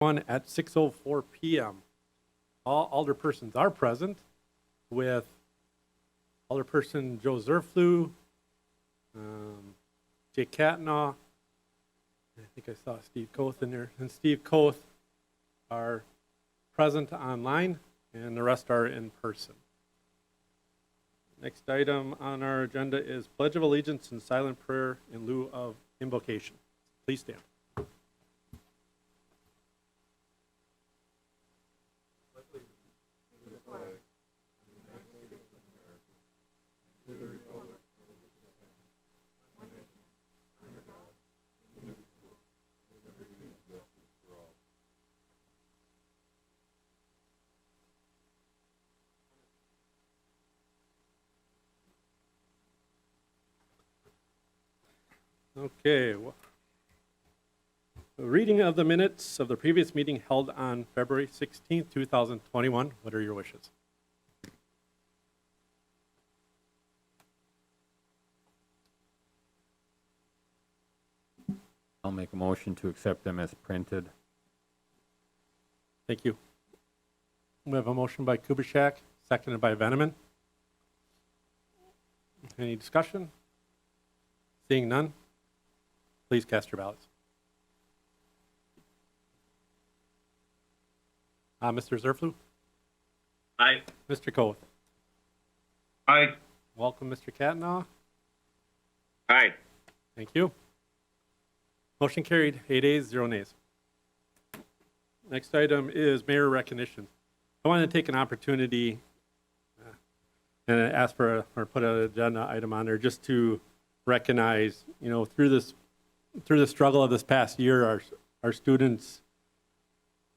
At 6:04 p.m. All alderpersons are present, with Alderperson Joe Zerflu, Jake Catnaugh, I think I saw Steve Koth in there, and Steve Koth are present online, and the rest are in person. Next item on our agenda is Pledge of Allegiance and silent prayer in lieu of invocation. Please stand. Okay. A reading of the minutes of the previous meeting held on February 16th, 2021. What are your wishes? I'll make a motion to accept them as printed. Thank you. We have a motion by Kubishak, seconded by Veneman. Any discussion? Seeing none, please cast your ballots. Mr. Zerflu? Aye. Mr. Koth? Aye. Welcome, Mr. Catnaugh. Aye. Thank you. Motion carried, 8 ayes, 0 nays. Next item is mayor recognition. I want to take an opportunity and ask for or put an agenda item on there just to recognize, through the struggle of this past year, our students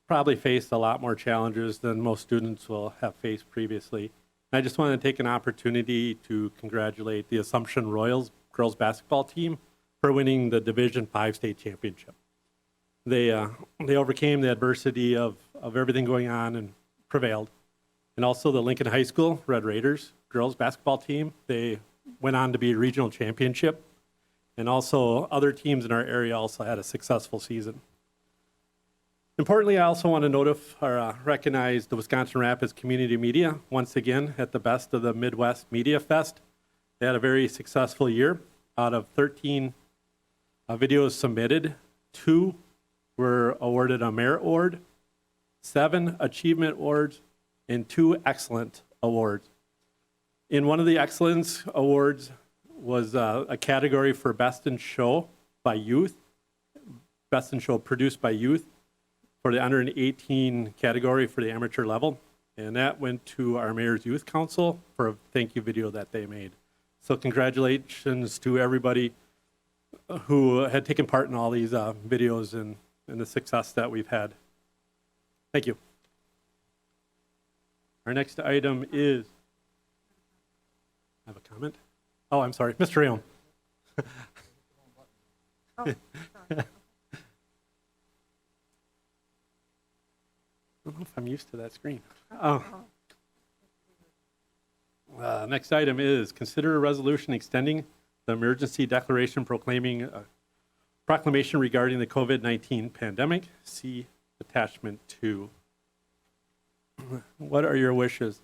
probably faced a lot more challenges than most students will have faced previously. And I just want to take an opportunity to congratulate the Assumption Royals girls basketball team for winning the Division 5 state championship. They overcame the adversity of everything going on and prevailed. And also the Lincoln High School Red Raiders girls basketball team, they went on to be a regional championship. And also other teams in our area also had a successful season. Importantly, I also want to recognize the Wisconsin Rapids Community Media once again at the Best of the Midwest Media Fest. They had a very successful year. Out of 13 videos submitted, 2 were awarded a Merit Award, 7 Achievement Awards, and 2 Excellent Awards. In one of the Excellence Awards was a category for Best in Show by Youth, Best in Show produced by Youth, for the under 18 category for the amateur level. And that went to our Mayor's Youth Council for a thank you video that they made. So congratulations to everybody who had taken part in all these videos and the success that we've had. Thank you. Our next item is, I have a comment. Oh, I'm sorry, Mr. Rayon. I don't know if I'm used to that screen. Next item is consider a resolution extending the emergency declaration proclaiming a proclamation regarding the COVID-19 pandemic. See attachment 2. What are your wishes?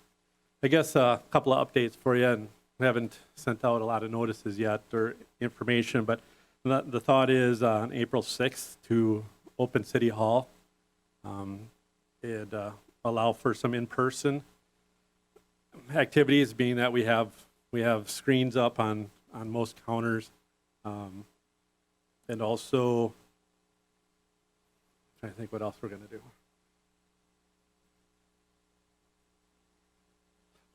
I guess a couple of updates for you, and we haven't sent out a lot of notices yet or information, but the thought is on April 6th to open City Hall. And allow for some in-person activities, being that we have screens up on most counters, and also I'm trying to think what else we're going to do.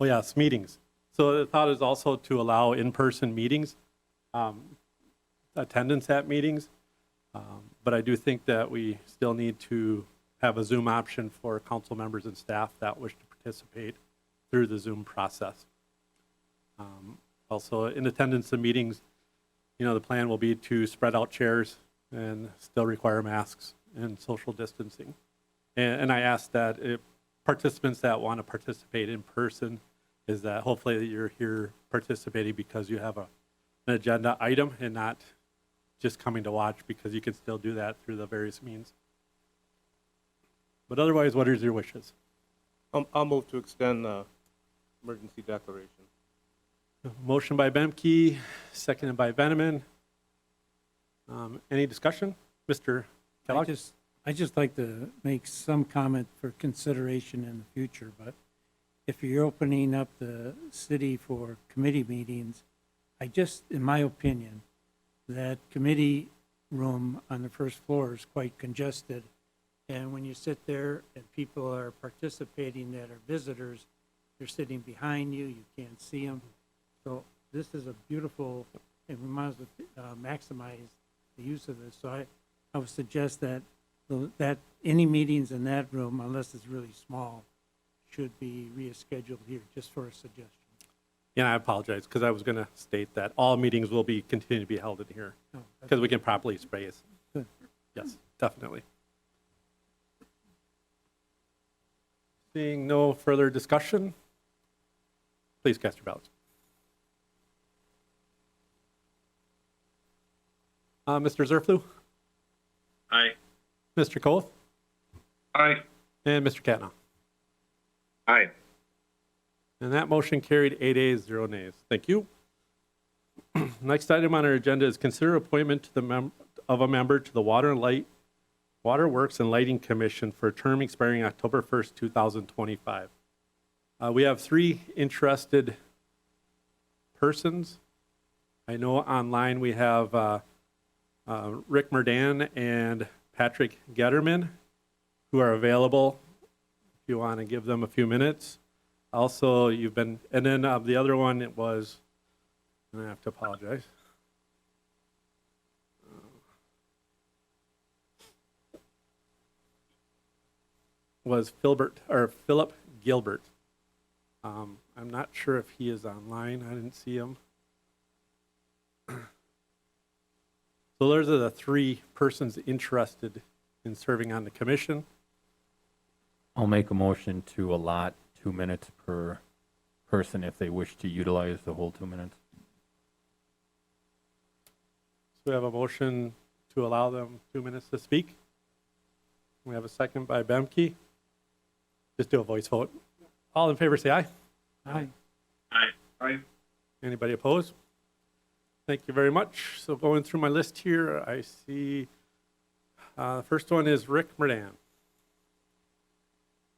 Oh yes, meetings. So the thought is also to allow in-person meetings, attendance at meetings, but I do think that we still need to have a Zoom option for council members and staff that wish to participate through the Zoom process. Also, in attendance of meetings, the plan will be to spread out chairs and still require masks and social distancing. And I ask that if participants that want to participate in person, is that hopefully you're here participating because you have an agenda item and not just coming to watch, because you can still do that through the various means. But otherwise, what is your wishes? I'll move to extend the emergency declaration. Motion by Bemke, seconded by Veneman. Any discussion? Mr. Kellogg? I just like to make some comment for consideration in the future, but if you're opening up the city for committee meetings, in my opinion, that committee room on the first floor is quite congested. And when you sit there and people are participating that are visitors, they're sitting behind you, you can't see them. So this is a beautiful, and we might as well maximize the use of this. So I would suggest that any meetings in that room, unless it's really small, should be rescheduled here, just for a suggestion. Yeah, I apologize, because I was going to state that all meetings will continue to be held in here, No, that's because we can properly space. good. Yes, definitely. Seeing no further discussion, please cast your ballots. Mr. Zerflu, Aye. Mr. Koth, Aye. and Mr. Katna. Aye. And that motion carried 8 ayes, 0 nays. Thank you. Next item on our agenda is consider appointment to of a member to the Waterworks and Lighting Commission for a term expiring October 1st, 2025. We have 3 interested persons. I know online we have Rick Murdan and Patrick Getterman, who are available if you want to give them a few minutes. Also, and then the other one, it was, and I have to apologize. Was Philip Gilbert. I'm not sure if he is online. I didn't see him. So those are the 3 persons interested in serving on the commission. I'll make a motion to allot 2 minutes per person if they wish to utilize the whole 2 minutes. So we have a motion to allow them 2 minutes to speak. We have a second by Bemke. Just do a voice vote. All in favor say aye. Aye. Aye. Aye. Anybody opposed? Thank you very much. So going through my list here, I see the first one is Rick Murdan.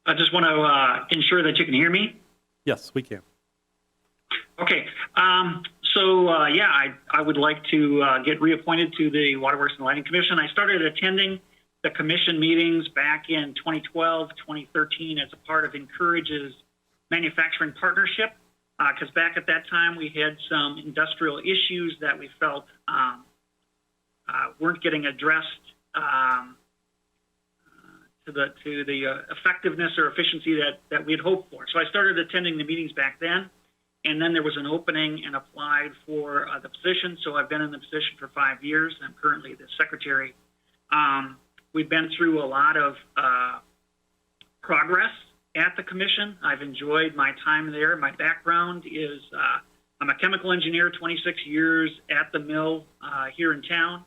I just want to ensure that you can hear me. Yes, we can. Okay. I would like to get reappointed to the Waterworks and Lighting Commission. I started attending the commission meetings back in 2012, 2013 as a part of Encourage's manufacturing partnership, because back at that time we had some industrial issues that we felt weren't getting addressed to the effectiveness or efficiency that we had hoped for. So I started attending the meetings back then, and then there was an opening and applied for the position. So I've been in the position for 5 years. I'm currently the secretary. We've been through a lot of progress at the commission. I've enjoyed my time there. My background is I'm a chemical engineer, 26 years at the mill here in town,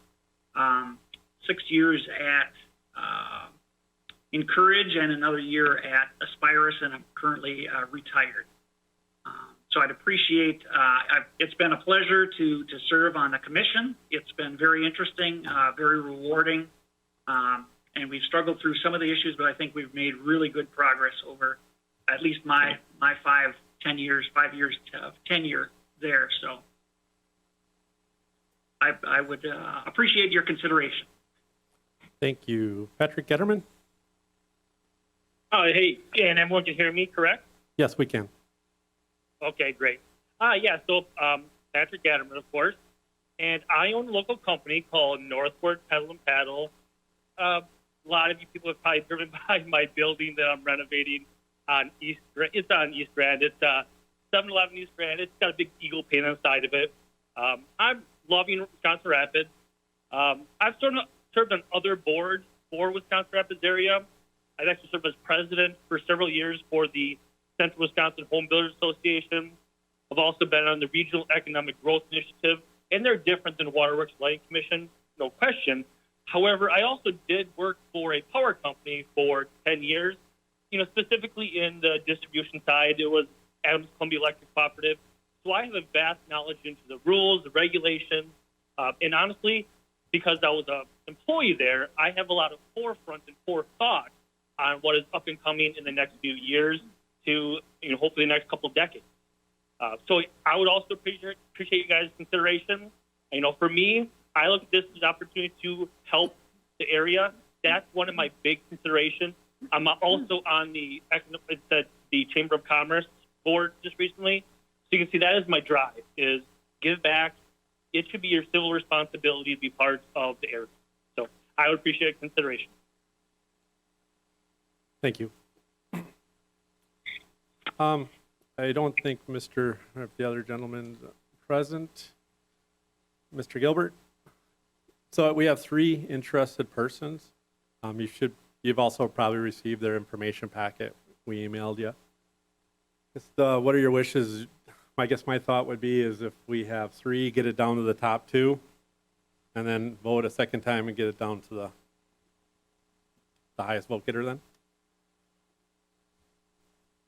6 years at Encourage, and another year at Aspirus, and I'm currently retired. So I'd appreciate, it's been a pleasure to serve on the commission. It's been very interesting, very rewarding, and we've struggled through some of the issues, but I think we've made really good progress over at least my 5 years of tenure there. So I would appreciate your consideration. Thank you. Patrick Getterman? Hey, and everyone can hear me, correct? Yes, we can. Okay, great. Patrick Adderman, of course. And I own a local company called Northward Pedal and Paddle. A lot of you people have probably driven by my building that I'm renovating on East Grand. It's on East Grand. It's 711 East Grand. It's got a big eagle paint on the side of it. I'm loving Wisconsin Rapids. I've served on other boards for Wisconsin Rapids area. I've actually served as president for several years for the Central Wisconsin Home Builders Association. I've also been on the Regional Economic Growth Initiative, and they're different than Waterworks Lighting Commission, no question. However, I also did work for a power company for 10 years, specifically in the distribution side. It was Adams Columbia Electric Cooperative. So I have a vast knowledge into the rules, the regulations, and honestly, because I was an employee there, I have a lot of forefront and forethought on what is up and coming in the next few years to, hopefully the next couple of decades. So I would also appreciate you guys' consideration. For me, I look at this as an opportunity to help the area. That's one of my big considerations. I'm also on the Chamber of Commerce board just recently. So you can see that is my drive, is give back. It should be your civil responsibility to be part of the area. So I would appreciate consideration. Thank you. I don't think the other gentleman present, Mr. Gilbert. So we have 3 interested persons. You've also probably received their information packet. We emailed you. What are your wishes? I guess my thought would be is if we have 3, get it down to the top 2, and then vote a second time and get it down to the highest vote getter then?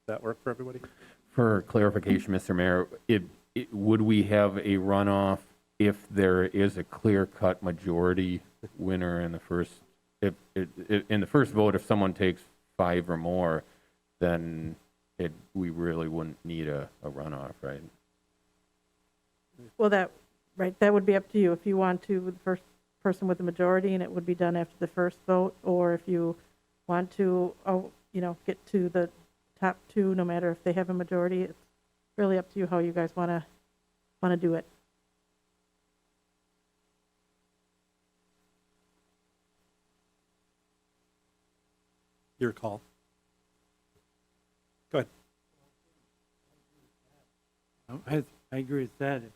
Does that work for everybody? For clarification, Mr. Mayor, would we have a runoff if there is a clear-cut majority winner in the first? If in the first vote, if someone takes 5 or more, then we really wouldn't need a runoff, right? Well, that would be up to you. If you want to, the first person with the majority, and it would be done after the first vote, or if you want to, get to the top 2, no matter if they have a majority, it's really up to you how you guys want to do it. Your call. Go ahead. I agree with that. If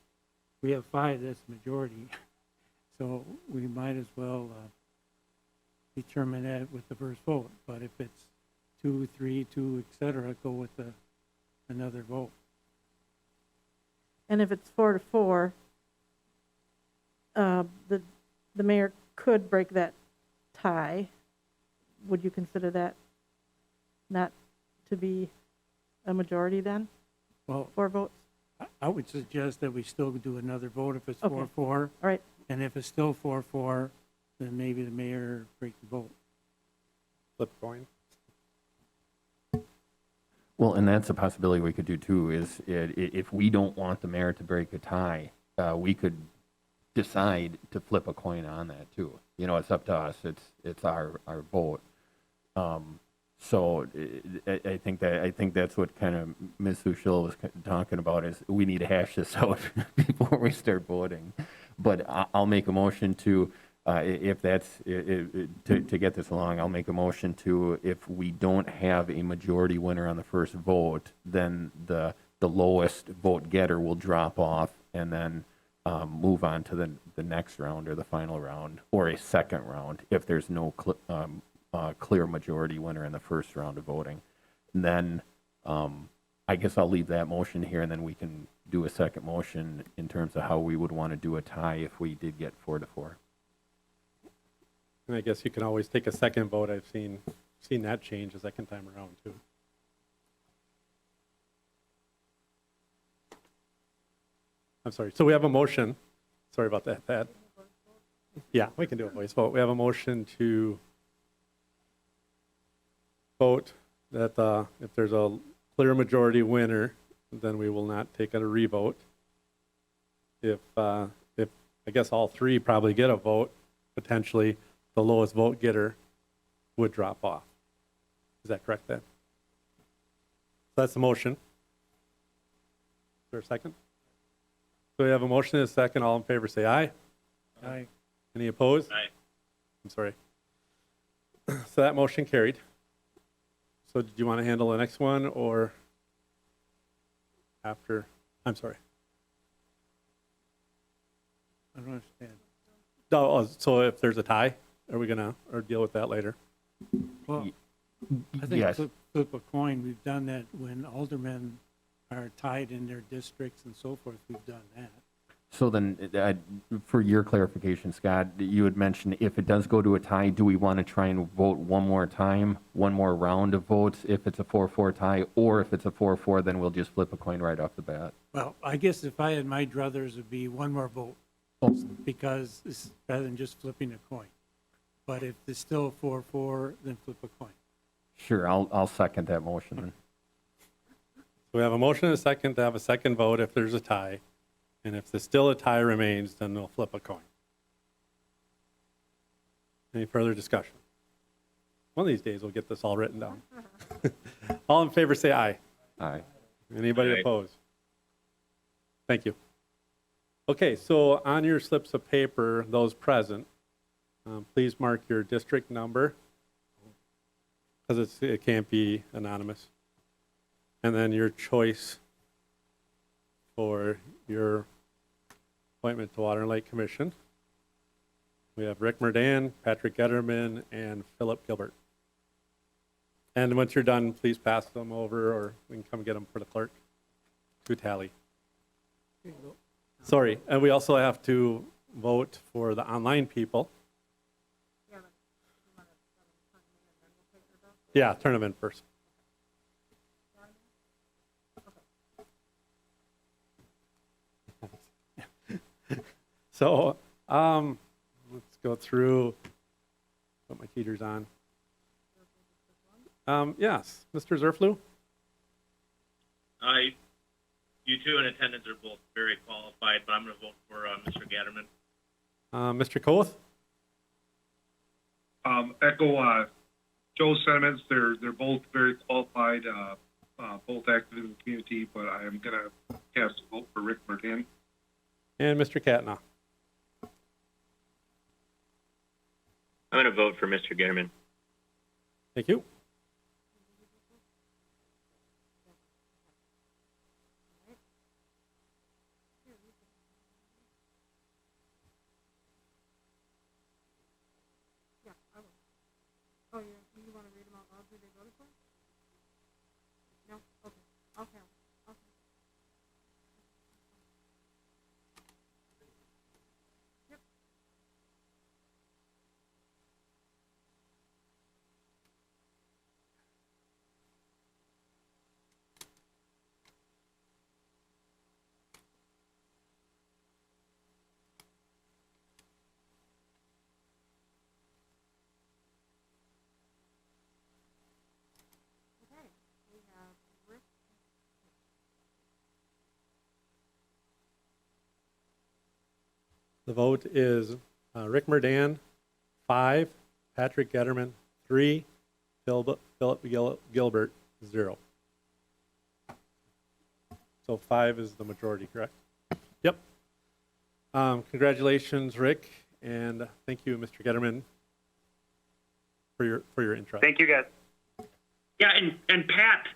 we have 5, that's majority. So we might as well determine that with the first vote. But if it's 2, 3, 2, et cetera, go with another vote. And if it's 4-4, the mayor could break that tie. Would you consider that not to be a majority then? Well, 4 votes? I would suggest that we still do another vote if it's Okay. 4-4. All right. And if it's still 4-4, then maybe the mayor break the vote. Flip coin. Well, and that's a possibility we could do too, is if we don't want the mayor to break a tie, we could decide to flip a coin on that too. It's up to us. It's our vote. So I think that's what kind of Ms. Sushil was talking about, is we need to hash this out before we start voting. But I'll make a motion to, if that's, to get this along, I'll make a motion to, if we don't have a majority winner on the first vote, then the lowest vote getter will drop off and then move on to the next round or the final round or a second round if there's no clear majority winner in the first round of voting. And then I guess I'll leave that motion here, and then we can do a second motion in terms of how we would want to do a tie if we did get 4-4. And I guess you can always take a second vote. I've seen that change a second time around too. I'm sorry. So we have a motion. Sorry about that. Yeah, we can do a voice vote. We have a motion to vote that if there's a clear majority winner, then we will not take a revote. If I guess all 3 probably get a vote, potentially the lowest vote getter would drop off. Is that correct then? So that's the motion. Is there a second? So we have a motion and a second. All in favor say aye. Aye. Any opposed? Aye. I'm sorry. So that motion carried. So did you want to handle the next one or after? I'm sorry. I don't understand. So if there's a tie, are we gonna or deal with that later? Well, I think Yes. flip a coin. We've done that when aldermen are tied in their districts and so forth. We've done that. So then, for your clarification, Scott, you had mentioned if it does go to a tie, do we want to try and vote one more time, one more round of votes if it's a 4-4 tie, or if it's a 4-4, then we'll just flip a coin right off the bat? Well, I guess if I had my druthers, it'd be one more vote, because it's rather than just flipping a coin. But if it's still 4-4, then flip a coin. Sure, I'll second that motion then. We have a motion and a second to have a second vote if there's a tie. And if there's still a tie remains, then we'll flip a coin. Any further discussion? One of these days, we'll get this all written down. All in favor, say aye. Aye. Anybody Aye. opposed? Thank you. Okay, so on your slips of paper, those present, please mark your district number, because it can't be anonymous. And then your choice for your appointment to Water and Lake Commission. We have Rick Murdan, Patrick Getterman, and Philip Gilbert. And once you're done, please pass them over, or we can come get them for the clerk to tally. Sorry, and we also have to vote for the online people. Yeah, turn them in first. So, let's go through, put my heaters on. Yes, Mr. Zerflu? You two in attendance are both very qualified, but I'm going to vote for Mr. Gatterman. Mr. Koth? Echo Joe's sentiments. They're both very qualified, both active in the community, but I am going to cast a vote for Rick Martin. And Mr. Katna? I'm going to vote for Mr. Gatterman. Thank you. Oh, you want to read them out loud who they voted for? No? Okay. Okay. Okay. Yep. Okay. We have Rick. The vote is Rick Murdan, 5, Patrick Getterman, 3, Philip Gilbert, 0. So 5 is the majority, correct? Yep. Congratulations, Rick, and thank you, Mr. Getterman, for your interest. Thank you, guys. Yeah, and Pat,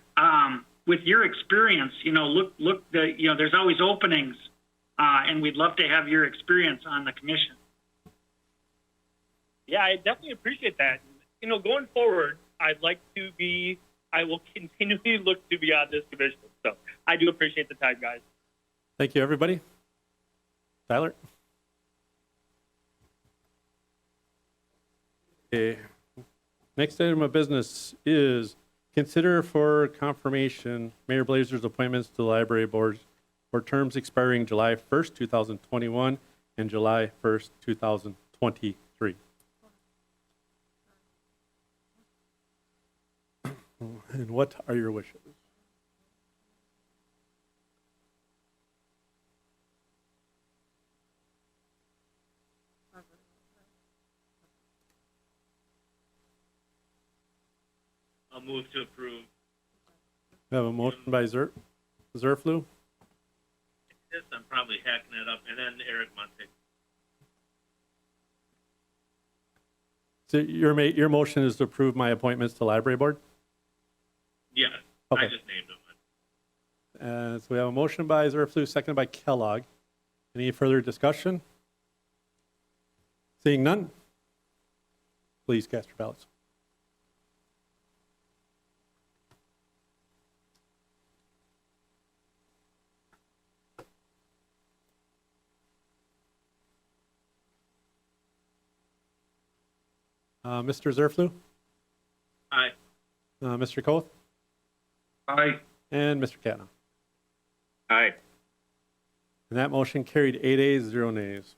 with your experience, there's always openings, and we'd love to have your experience on the commission. Yeah, I definitely appreciate that. Going forward, I will continually look to be on this commission. So I do appreciate the time, guys. Thank you, everybody. Tyler? Okay. Next item of business is consider for confirmation Mayor Blazer's appointments to the library board for terms expiring July 1st, 2021 and July 1st, 2023. And what are your wishes? I'll move to approve. We have a motion by Zerflu. This, I'm probably hacking it up. And then Eric Monte. So your motion is to approve my appointments to library board? Yes, Okay. I just named him. So we have a motion by Zerflu, seconded by Kellogg. Any further discussion? Seeing none, please cast your ballots. Mr. Zerflu, Aye. Mr. Koth, Aye. and Mr. Catna. Aye. And that motion carried 8 ayes, 0 nays.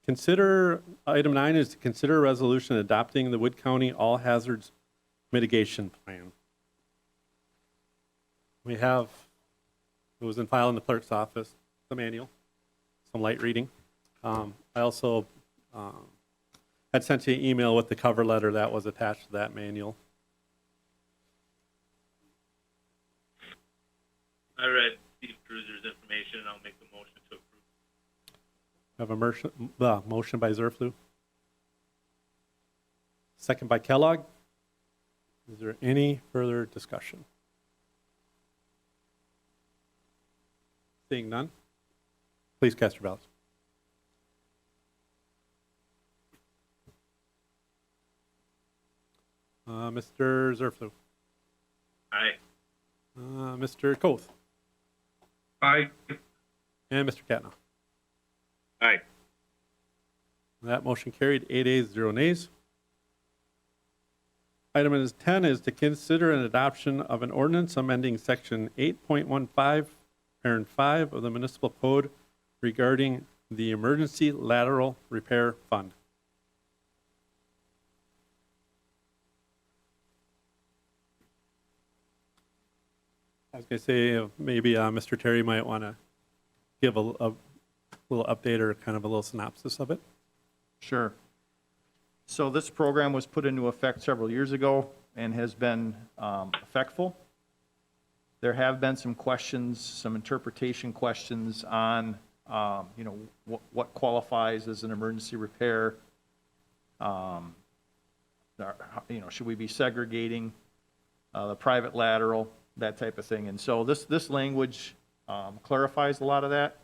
Consider, item 9 is to consider a resolution adopting the Wood County All Hazards Mitigation Plan. We have, it was in file in the clerk's office, the manual, some light reading. I also had sent you an email with the cover letter that was attached to that manual. I read Steve Cruiser's information, and I'll make the motion to approve. I have a motion by Zerflu. Second by Kellogg. Is there any further discussion? Seeing none, please cast your ballots. Mr. Zerflu. Aye. Mr. Koth. Aye. And Mr. Catna. Aye. That motion carried 8 ayes, 0 nays. Item 10 is to consider an adoption of an ordinance amending section 8.15, parent 5 of the municipal code regarding the emergency lateral repair fund. I was going to say, maybe Mr. Terry might want to give a little update or kind of a little synopsis of it. Sure. So this program was put into effect several years ago and has been effectful. There have been some questions, some interpretation questions on, what qualifies as an emergency repair. Should we be segregating the private lateral, that type of thing. And so this language clarifies a lot of that.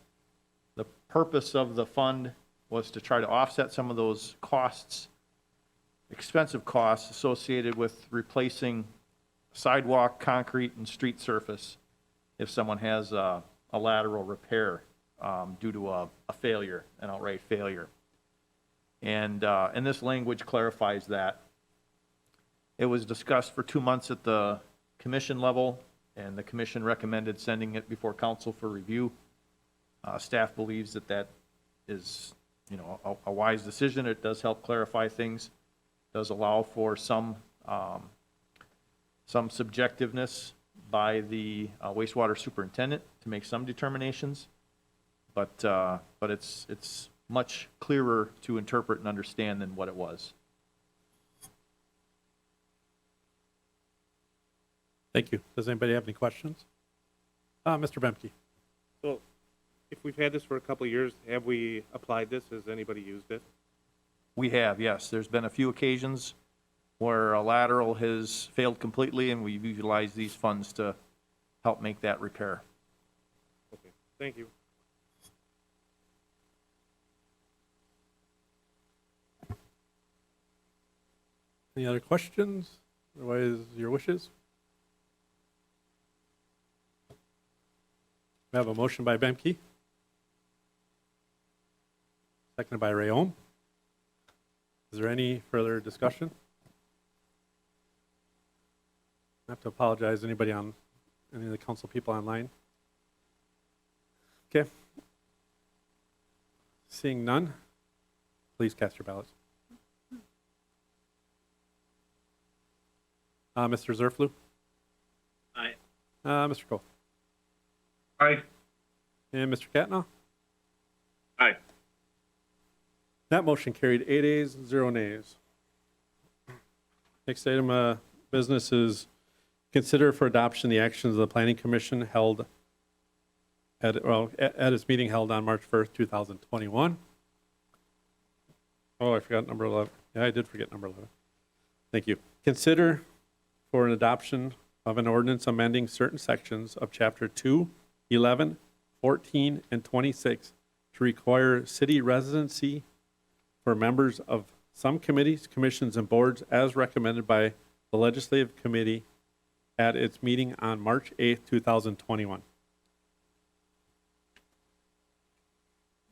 The purpose of the fund was to try to offset some of those costs, expensive costs associated with replacing sidewalk, concrete, and street surface if someone has a lateral repair due to a failure, an outright failure. And this language clarifies that. It was discussed for 2 months at the commission level, and the commission recommended sending it before council for review. Staff believes that is, a wise decision. It does help clarify things, does allow for some subjectiveness by the wastewater superintendent to make some determinations, but it's much clearer to interpret and understand than what it was. Thank you. Does anybody have any questions? Mr. Bemke. So if we've had this for a couple of years, have we applied this? Has anybody used it? We have, yes. There's been a few occasions where a lateral has failed completely, and we've utilized these funds to help make that repair. Okay, thank you. Any other questions? Otherwise, your wishes? We have a motion by Bemke. Seconded by Rayom. Is there any further discussion? I have to apologize, anybody on, any of the council people online? Okay. Seeing none, please cast your ballots. Mr. Zerflu? Aye. Mr. Cole? Aye. And Mr. Catna? Aye. That motion carried 8 ayes, 0 nays. Next item of business is consider for adoption the actions of the Planning Commission held at its meeting held on March 1st, 2021. Oh, I forgot number 11. Yeah, I did forget number 11. Thank you. Consider for an adoption of an ordinance amending certain sections of Chapter 2, 11, 14, and 26 to require city residency for members of some committees, commissions, and boards as recommended by the Legislative Committee at its meeting on March 8th, 2021.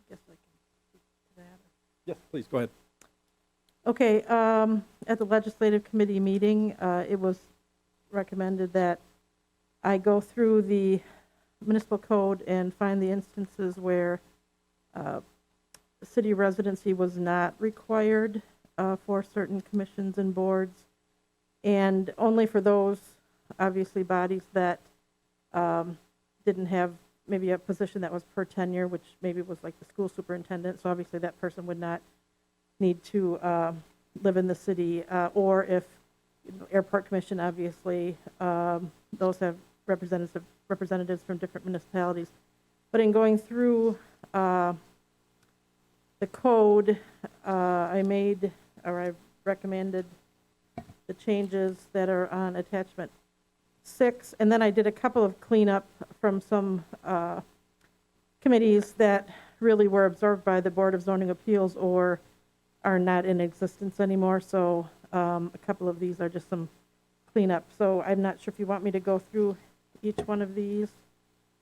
Guess I can speak to that. Yes, please, go ahead. Okay, at the legislative committee meeting, it was recommended that I go through the municipal code and find the instances where city residency was not required for certain commissions and boards, and only for those, obviously, bodies that didn't have maybe a position that was per tenure, which maybe was like the school superintendent, so obviously that person would not need to live in the city, or if airport commission, obviously, those have representatives from different municipalities. But in going through the code, I recommended the changes that are on attachment 6, and then I did a couple of cleanup from some committees that really were absorbed by the Board of Zoning Appeals or are not in existence anymore. So a couple of these are just some cleanup. So I'm not sure if you want me to go through each one of these.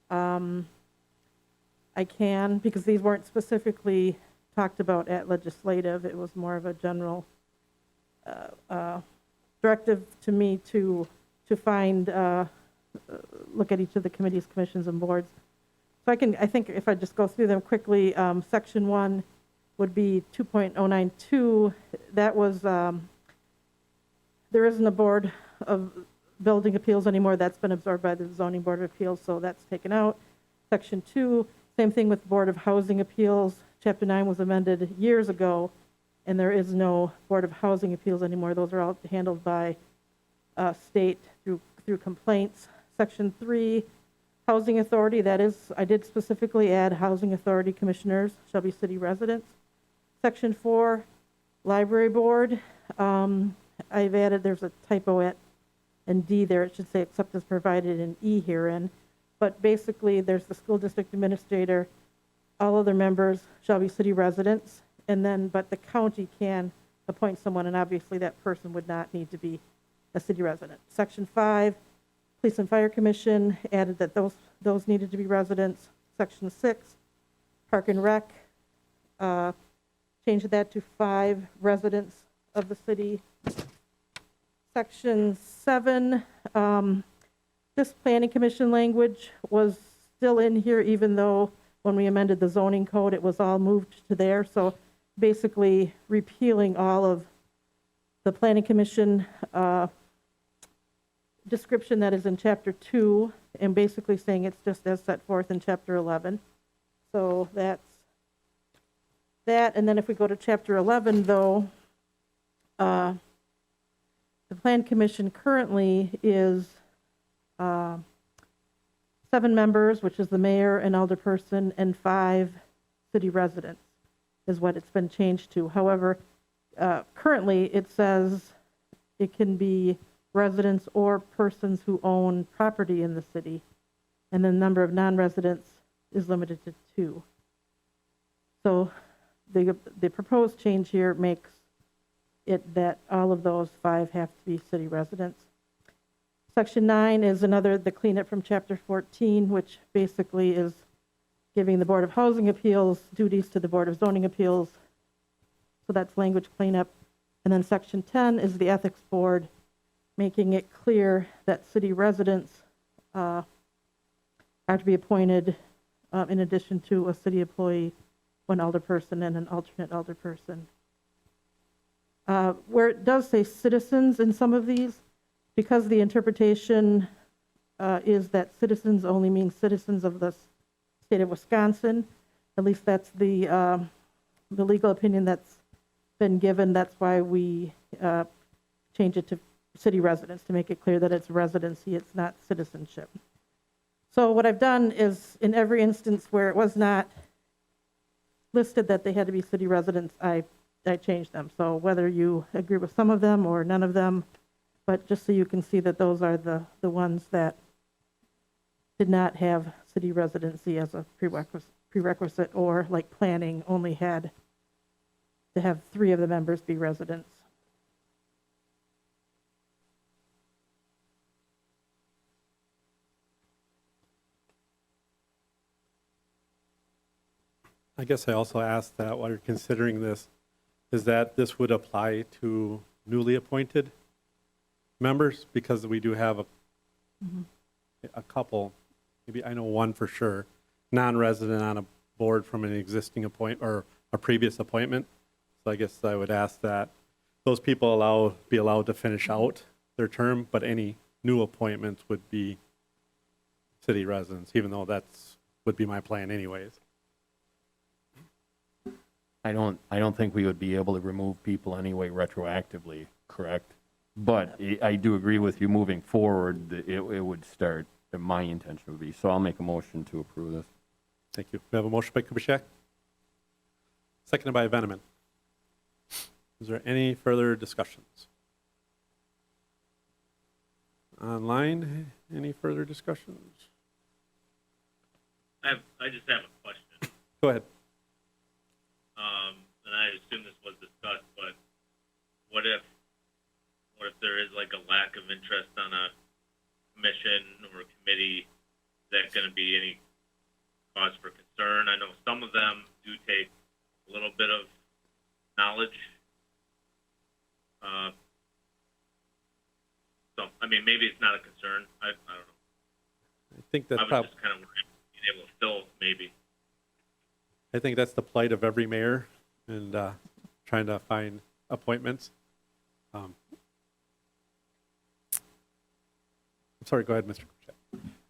I can, because these weren't specifically talked about at legislative. It was more of a general directive to me to find, look at each of the committees, commissions, and boards. So I think if I just go through them quickly, section 1 would be 2.092. That was, there isn't a board of building appeals anymore. That's been absorbed by the zoning board of appeals, so that's taken out. Section 2, same thing with Board of Housing Appeals. Chapter 9 was amended years ago, and there is no Board of Housing Appeals anymore. Those are all handled by state through complaints. Section 3, Housing Authority, that is, I did specifically add Housing Authority Commissioners shall be city residents. Section 4, Library Board, I've added, there's a typo at in D there, it should say except as provided in E herein. But basically, there's the school district administrator, all other members shall be city residents, and then, but the county can appoint someone, and obviously that person would not need to be a city resident. Section 5, Police and Fire Commission, added that those needed to be residents. Section 6, Park and Rec, changed that to 5 residents of the city. Section 7, this planning commission language was still in here, even though when we amended the zoning code, it was all moved to there. So basically repealing all of the planning commission description that is in chapter 2 and basically saying it's just as set forth in chapter 11. So that's that. And then if we go to chapter 11, though, the Plan Commission currently is 7 members, which is the mayor and alderperson, and 5 city residents is what it's been changed to. However, currently it says it can be residents or persons who own property in the city, and the number of non-residents is limited to 2. So the proposed change here makes it that all of those 5 have to be city residents. Section 9 is the cleanup from chapter 14, which basically is giving the Board of Housing Appeals duties to the Board of Zoning Appeals. So that's language cleanup. And then section 10 is the Ethics Board, making it clear that city residents are to be appointed in addition to a city employee, one alderperson, and an alternate alderperson. Where it does say citizens in some of these, because the interpretation is that citizens only means citizens of the state of Wisconsin, at least that's the legal opinion that's been given. That's why we change it to city residents, to make it clear that it's residency, it's not citizenship. So what I've done is, in every instance where it was not listed that they had to be city residents, I changed them. So whether you agree with some of them or none of them, but just so you can see that those are the ones that did not have city residency as a prerequisite, or like planning only had to have 3 of the members be residents. I guess I also asked that while you're considering this, is that this would apply to newly appointed members, because we do have a couple, maybe I know one for sure, non-resident on a board from an existing or a previous appointment. So I guess I would ask that those people be allowed to finish out their term, but any new appointments would be city residents, even though would be my plan anyways. I don't think we would be able to remove people anyway retroactively, correct? But I do agree with you, moving forward, it would start, my intention would be, so I'll make a motion to approve this. Thank you. We have a motion by Kubaschak, seconded by Veneman. Is there any further discussions? Online, any further discussions? I just have a question. Go ahead. And I assume this was discussed, but what if there is like a lack of interest on a commission or a committee? Is that going to be any cause for concern? I know some of them do take a little bit of knowledge. So, I mean, maybe it's not a concern. I don't know. I think that's I was just kind of worried being able to fill, maybe. I think that's the plight of every mayor, and trying to find appointments. I'm sorry, go ahead, Mr. Kubaschak.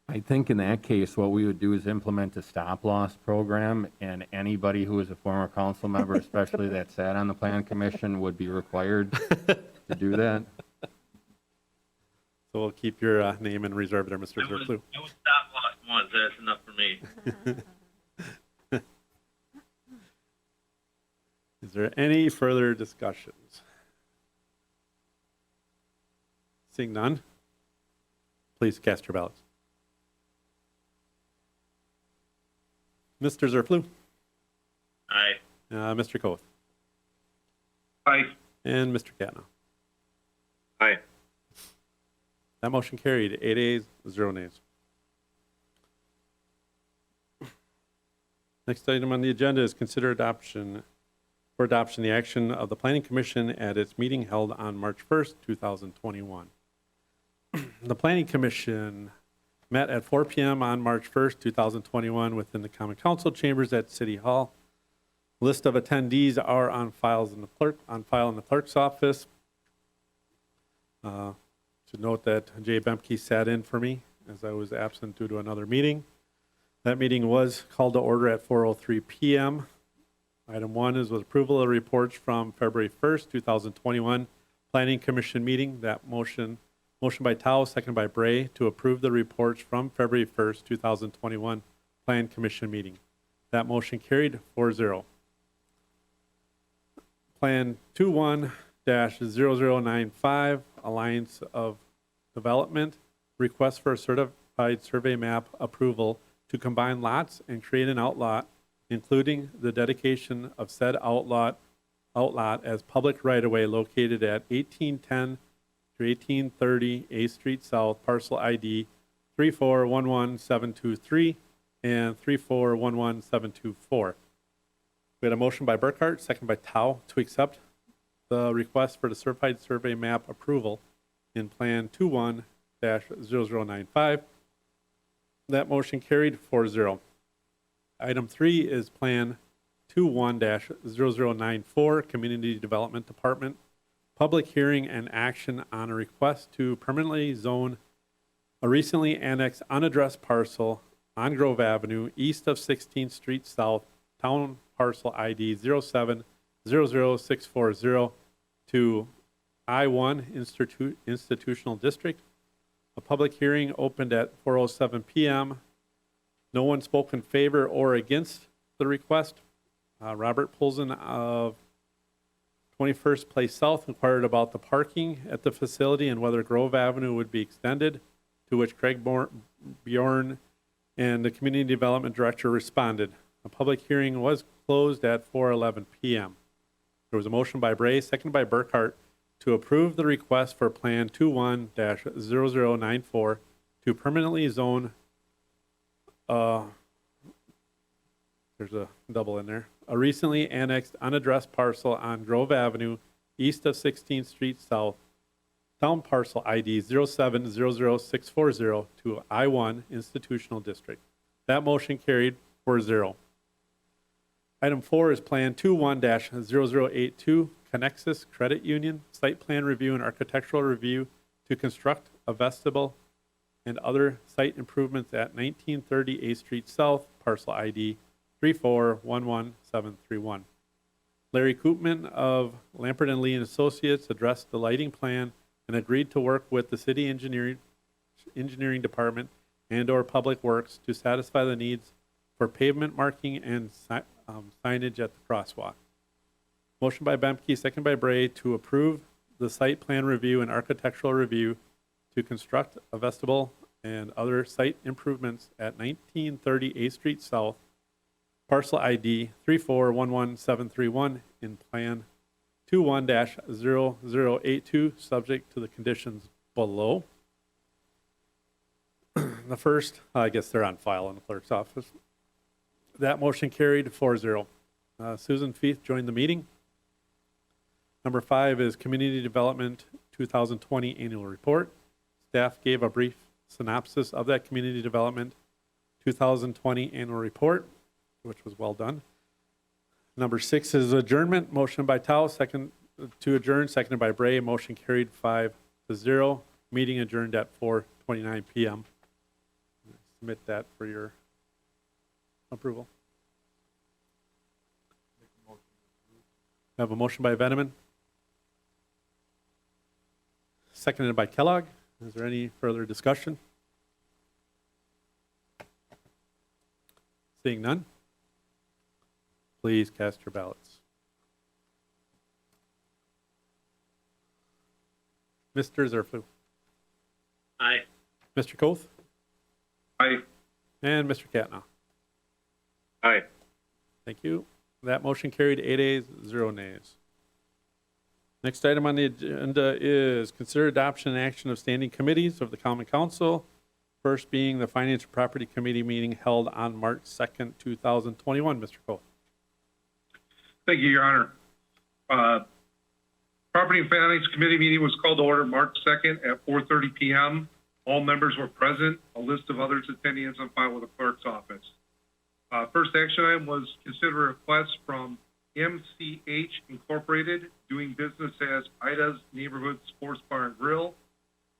I think in that case, what we would do is implement a stop-loss program, and anybody who is a former council member, especially that sat on the plan commission, would be required to do that. So we'll keep your name in reserve there, Mr. Zerflu. I was stop lost once. That's enough for me. Is there any further discussions? Seeing none, please cast your ballots. Mr. Zerflu, Aye. Mr. Koth, Aye. and Mr. Katna. Aye. That motion carried, 8 ayes, 0 nays. Next item on the agenda is consider adoption the action of the Planning Commission at its meeting held on March 1st, 2021. The Planning Commission met at 4 p.m. on March 1st, 2021 within the Common Council chambers at City Hall. List of attendees are on file in the clerk's office. Should note that Jay Bemke sat in for me as I was absent due to another meeting. That meeting was called to order at 4:03 p.m. Item 1 is with approval of reports from February 1st, 2021 Planning Commission meeting. That motion by Tao, seconded by Bray, to approve the reports from February 1st, 2021 Plan Commission meeting. That motion carried 4-0. Plan 21-0095, Alliance of Development, request for a certified survey map approval to combine lots and create an outlot, including the dedication of said outlot as public right-of-way located at 1810 to 1830 A Street South, parcel ID 3411723 and 3411724. We had a motion by Burkhart, second by Tao, to accept the request for the certified survey map approval in Plan 21-0095. That motion carried 4-0. Item 3 is Plan 21-0094, Community Development Department, public hearing and action on a request to permanently zone a recently annexed unaddressed parcel on Grove Avenue, east of 16th Street South, town parcel ID 0700640 to I-1 Institutional District. A public hearing opened at 4:07 p.m. No one spoke in favor or against the request. Robert Poulsen of 21st Place South inquired about the parking at the facility and whether Grove Avenue would be extended, to which Craig Bjorn and the Community Development Director responded. A public hearing was closed at 4:11 p.m. There was a motion by Bray, seconded by Burkhart, to approve the request for Plan 21-0094 to permanently zone, there's a double in there, a recently annexed unaddressed parcel on Grove Avenue, east of 16th Street South, town parcel ID 0700640 to I-1 Institutional District. That motion carried 4-0. Item 4 is Plan 21-0082, Connexus Credit Union, Site Plan Review and Architectural Review to construct a vestibule and other site improvements at 1930 8th Street South, parcel ID 3411731. Larry Koopman of Lampert and Lee and Associates addressed the lighting plan and agreed to work with the city engineering department and/or public works to satisfy the needs for pavement marking and signage at the crosswalk. Motion by Bemke, second by Bray, to approve the site plan review and architectural review to construct a vestibule and other site improvements at 1930 8th Street South, parcel ID 3411731 in Plan 21-0082, subject to the conditions below. The first, I guess they're on file in the clerk's office. That motion carried 4-0. Susan Feith joined the meeting. Number 5 is Community Development 2020 Annual Report. Staff gave a brief synopsis of that Community Development 2020 Annual Report, which was well done. Number 6 is adjournment. Motion by Tao, second to adjourn, seconded by Bray. Motion carried 5-0. Meeting adjourned at 4:29 p.m. Submit that for your approval. I have a motion by Veneman, seconded by Kellogg. Is there any further discussion? Seeing none, please cast your ballots. Mr. Zerflu. Aye. Mr. Koth. Aye. And Mr. Katna. Aye. Thank you. That motion carried 8 ayes, 0 nays. Next item on the agenda is consider adoption and action of standing committees of the Common Council. First being the Finance and Property Committee meeting held on March 2nd, 2021. Mr. Koth. Thank you, Your Honor. Property and Finance Committee meeting was called to order March 2nd at 4:30 p.m. All members were present. A list of others attending is on file with the clerk's office. First action item was consider a request from MCH Incorporated, doing business as Ida's Neighborhood Sports Bar and Grill,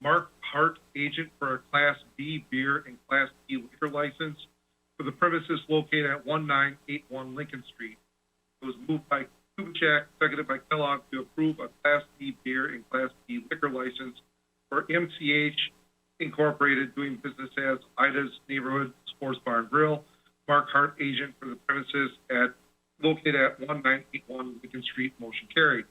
Mark Hart, agent for a Class B beer and Class B liquor license for the premises located at 1981 Lincoln Street. It was moved by Kubitschek, seconded by Kellogg, to approve a Class B beer and Class B liquor license for MCH Incorporated, doing business as Ida's Neighborhood Sports Bar and Grill, Mark Hart, agent for the premises located at 1981 Lincoln Street. Motion carried.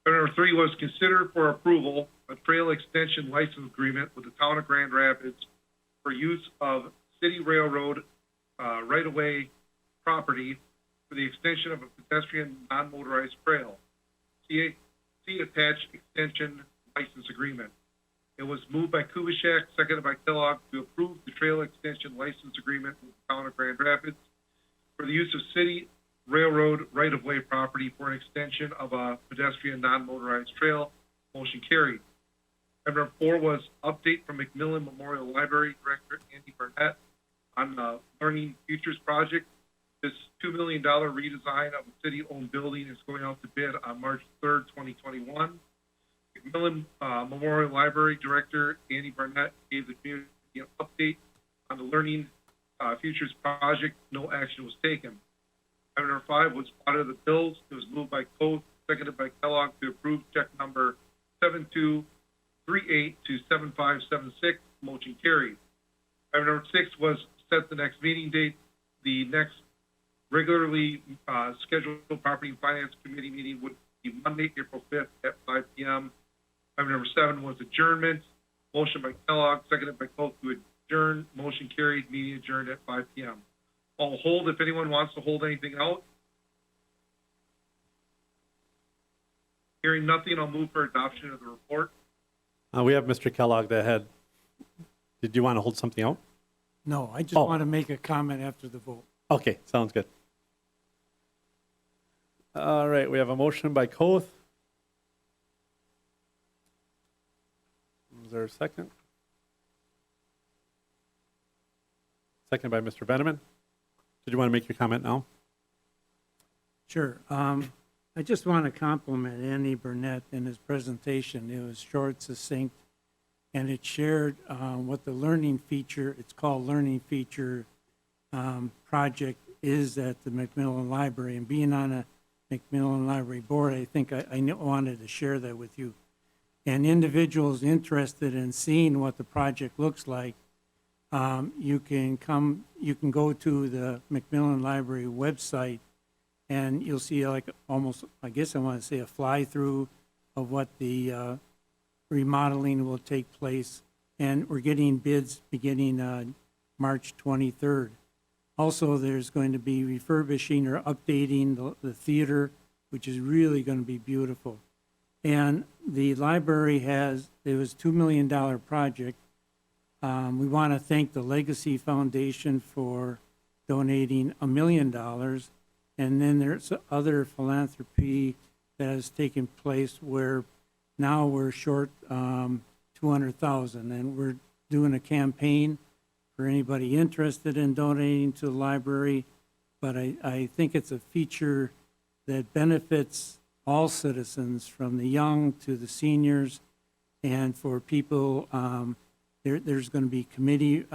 Item number 3 was consider for approval a trail extension license agreement with the town of Grand Rapids for use of city railroad right-of-way property for the extension of a pedestrian non-motorized trail. See attached extension license agreement. It was moved by Kubitschek, seconded by Kellogg, to approve the trail extension license agreement with the town of Grand Rapids for the use of city railroad right-of-way property for an extension of a pedestrian non-motorized trail. Motion carried. Item number 4 was update from Macmillan Memorial Library Director Andy Burnett on the Learning Futures project. This $2 million redesign of a city-owned building is going out to bid on March 3rd, 2021. Macmillan Memorial Library Director Andy Burnett gave the community an update on the Learning Futures project. No action was taken. Item number 5 was audit of the bills. It was moved by Coe, seconded by Kellogg, to approve check number 7238 to 7576. Motion carried. Item number 6 was set the next meeting date. The next regularly scheduled Property and Finance Committee meeting would be Monday, April 5th at 5 p.m. Item number 7 was adjournment. Motion by Kellogg, seconded by Coe to adjourn. Motion carried. Meeting adjourned at 5 p.m. I'll hold if anyone wants to hold anything out. Hearing nothing, I'll move for adoption of the report. We have Mr. Kellogg that had. Did you want to hold something out? No, I just Oh. want to make a comment after the vote. Okay, sounds good. All right, we have a motion by Koth. Is there a second? Second by Mr. Benjamin. Did you want to make your comment now? Sure. I just want to compliment Andy Burnett in his presentation. It was short, succinct, and it shared what the learning feature, it's called Learning Feature Project, is at the Macmillan Library. And being on a Macmillan Library board, I think I wanted to share that with you. And individuals interested in seeing what the project looks like, you can go to the Macmillan Library website, and you'll see like almost, I guess I want to say, a fly-through of what the remodeling will take place. And we're getting bids beginning March 23rd. Also, there's going to be refurbishing or updating the theater, which is really going to be beautiful. And the library it was a $2 million project. We want to thank the Legacy Foundation for donating $1 million. And then there's other philanthropy that has taken place where now we're short $200,000. And we're doing a campaign for anybody interested in donating to the library. But I think it's a feature that benefits all citizens, from the young to the seniors, and for people, there's going to be committee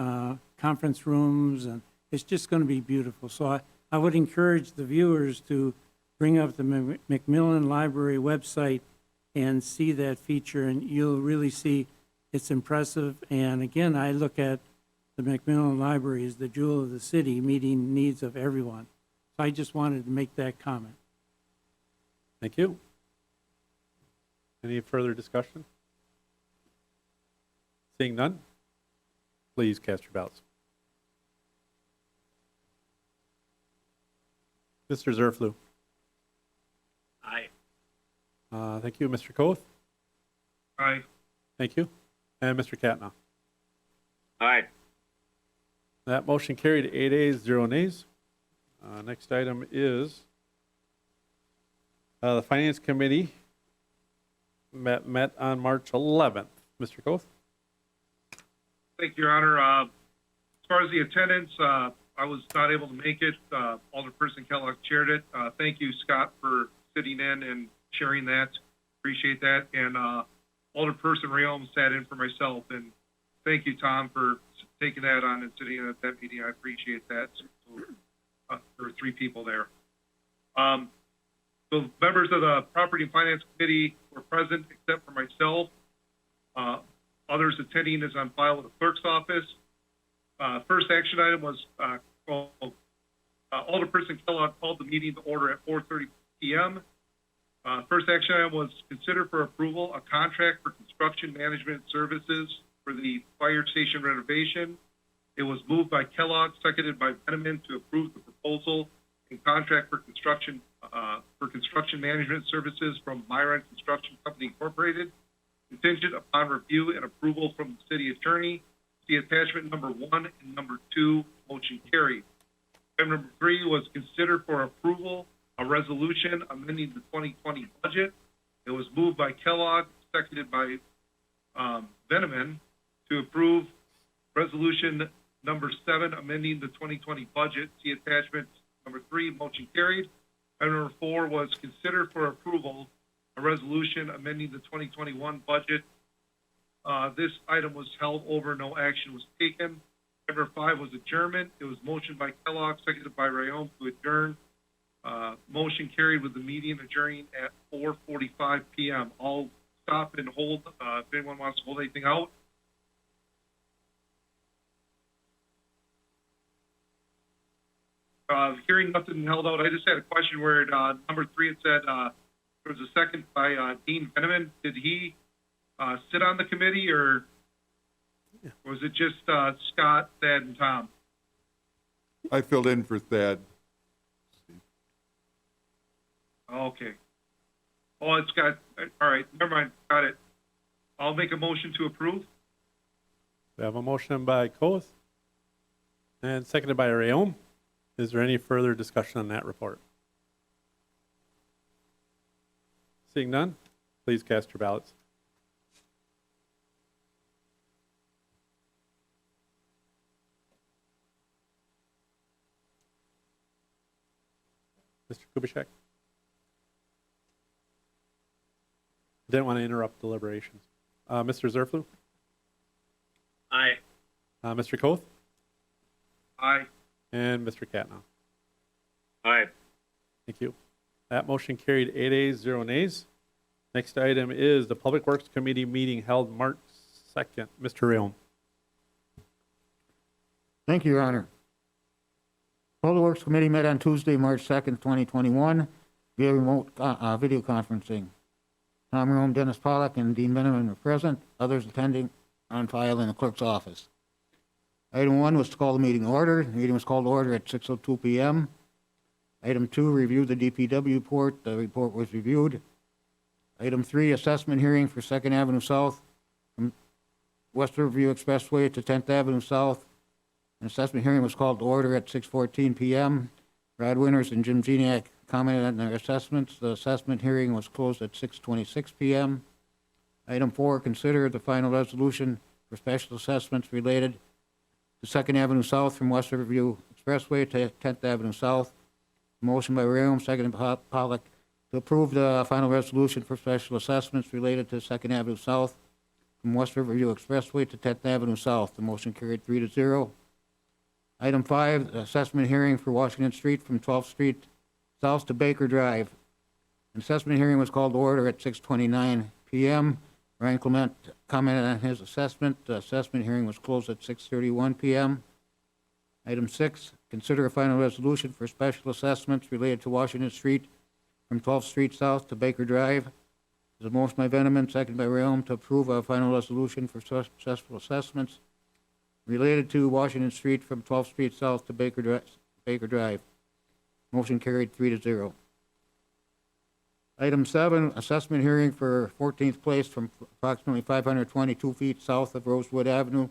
conference rooms, and it's just going to be beautiful. So I would encourage the viewers to bring up the Macmillan Library website and see that feature, and you'll really see it's impressive. And again, I look at the Macmillan Library as the jewel of the city, meeting needs of everyone. So I just wanted to make that comment. Thank you. Any further discussion? Seeing none, please cast your ballots. Mr. Zerflu. Aye. Thank you. Mr. Koth. Aye. Thank you. And Mr. Katna. Aye. That motion carried, 8 ayes, 0 nays. Next item is the Finance Committee met on March 11th. Mr. Koth? Thank you, Your Honor. As far as the attendance, I was not able to make it. Alderperson Kellogg chaired it. Thank you, Scott, for sitting in and sharing that. Appreciate that. And Alderperson Rayom sat in for myself. And thank you, Tom, for taking that on and sitting in at that meeting. I appreciate that. So, there were 3 people there. So members of the Property and Finance Committee were present except for myself. Others attending is on file with the clerk's office. First action item was Alderperson Kellogg called the meeting to order at 4:30 p.m. First action item was consider for approval a contract for construction management services for the fire station renovation. It was moved by Kellogg, seconded by Benjamin, to approve the proposal and contract for construction management services from Myron Construction Company Incorporated, contingent upon review and approval from the city attorney. See attachment number 1 and number 2, motion carried. Item number 3 was consider for approval a resolution amending the 2020 budget. It was moved by Kellogg, seconded by Benjamin, to approve resolution number 7, amending the 2020 budget. See attachment number 3, motion carried. Item number 4 was consider for approval a resolution amending the 2021 budget. This item was held over, no action was taken. Item number 5 was adjournment. It was motioned by Kellogg, seconded by Rayom, to adjourn. Motion carried with the meeting adjourning at 4:45 p.m. I'll stop and hold if anyone wants to hold anything out. Hearing nothing held out, I just had a question where number 3, it said there was a second by Dean Benjamin. Did he sit on the committee, or was it just Scott, Thad, and Tom? I filled in for Thad. Okay. Oh, it's got, all right, never mind, got it. I'll make a motion to approve. We have a motion by Koth and seconded by Rayom. Is there any further discussion on that report? Seeing none, please cast your ballots. Mr. Kubitschek? Didn't want to interrupt deliberations. Mr. Zerflu? Aye. Mr. Koth? Aye. And Mr. Katnow? Aye. Thank you. That motion carried 8 ayes, 0 nays. Next item is the Public Works Committee meeting held March 2nd. Mr. Rayom. Thank you, Your Honor. Public Works Committee met on Tuesday, March 2nd, 2021, via remote video conferencing. Tom Rome, Dennis Pollack, and Dean Miniman were present. Others attending on file in the clerk's office. Item 1 was to call the meeting to order. The meeting was called to order at 6:02 p.m. Item 2, review the DPW report. The report was reviewed. Item 3, assessment hearing for 2nd Avenue South from West Riverview Expressway to 10th Avenue South. An assessment hearing was called to order at 6:14 p.m. Rod Winters and Jim Geniak commented on their assessments. The assessment hearing was closed at 6:26 p.m. Item 4, consider the final resolution for special assessments related to 2nd Avenue South from West Riverview Expressway to 10th Avenue South. Motion by Rayom, seconded by Pollack, to approve the final resolution for special assessments related to 2nd Avenue South from West Riverview Expressway to 10th Avenue South. The motion carried 3-0. Item 5, assessment hearing for Washington Street from 12th Street South to Baker Drive. An assessment hearing was called to order at 6:29 p.m. Ryan Clement commented on his assessment. The assessment hearing was closed at 6:31 p.m. Item 6, consider a final resolution for special assessments related to Washington Street from 12th Street South to Baker Drive. There's a motion by Veneman, seconded by Rayom, to approve a final resolution for special assessments related to Washington Street from 12th Street South to Baker Drive. Motion carried 3-0. Item 7, assessment hearing for 14th Place from approximately 522 feet south of Rosewood Avenue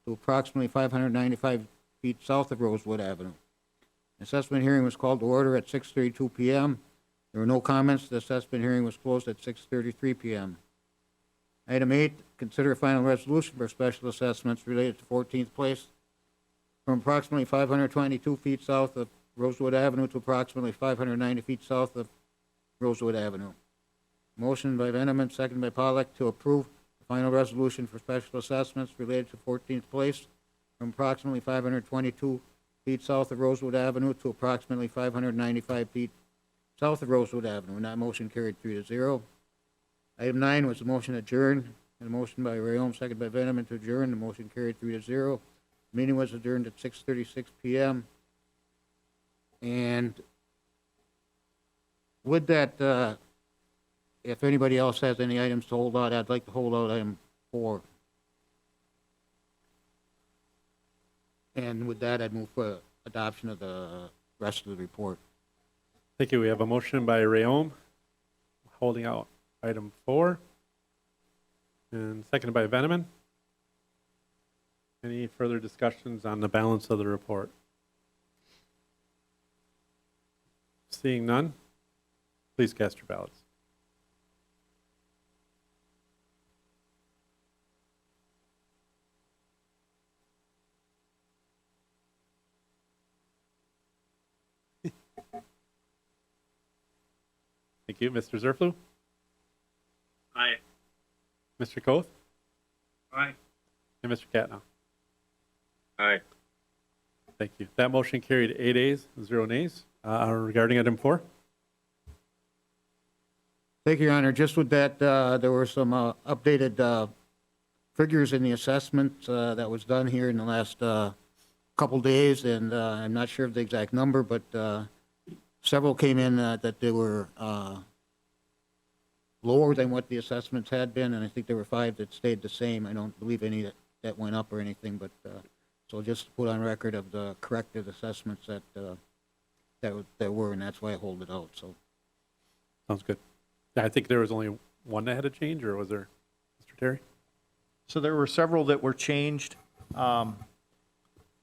to approximately 595 feet south of Rosewood Avenue. Assessment hearing was called to order at 6:32 p.m. There were no comments. The assessment hearing was closed at 6:33 p.m. Item 8, consider a final resolution for special assessments related to 14th Place from approximately 522 feet south of Rosewood Avenue to approximately 590 feet south of Rosewood Avenue. Motion by Veneman, seconded by Pollack, to approve the final resolution for special assessments related to 14th Place from approximately 522 feet south of Rosewood Avenue to approximately 595 feet south of Rosewood Avenue, and that motion carried 3-0. Item 9 was the motion to adjourn, and a motion by Rayom, seconded by Veneman, to adjourn. The motion carried 3-0. The meeting was adjourned at 6:36 p.m. And with that, if anybody else has any items to hold out, I'd like to hold out item 4. And with that, I'd move for adoption of the rest of the report. Thank you. We have a motion by Rayom holding out item 4 and seconded by Veneman. Any further discussions on the balance of the report? Seeing none, please cast your ballots. Thank you. Mr. Zerflu? Aye. Mr. Koth? Aye. And Mr. Katnow? Aye. Thank you. That motion carried 8 ayes, 0 nays. Regarding item 4? Thank you, Your Honor. Just with that, there were some updated figures in the assessment that was done here in the last couple days, and I'm not sure of the exact number, but several came in that they were lower than what the assessments had been, and I think there were 5 that stayed the same. I don't believe any that went up or anything, but so just to put on record of the corrected assessments that were, and that's why I hold it out. So Sounds good. I think there was only one that had a change, or was there, Mr. Terry? So there were several that were changed.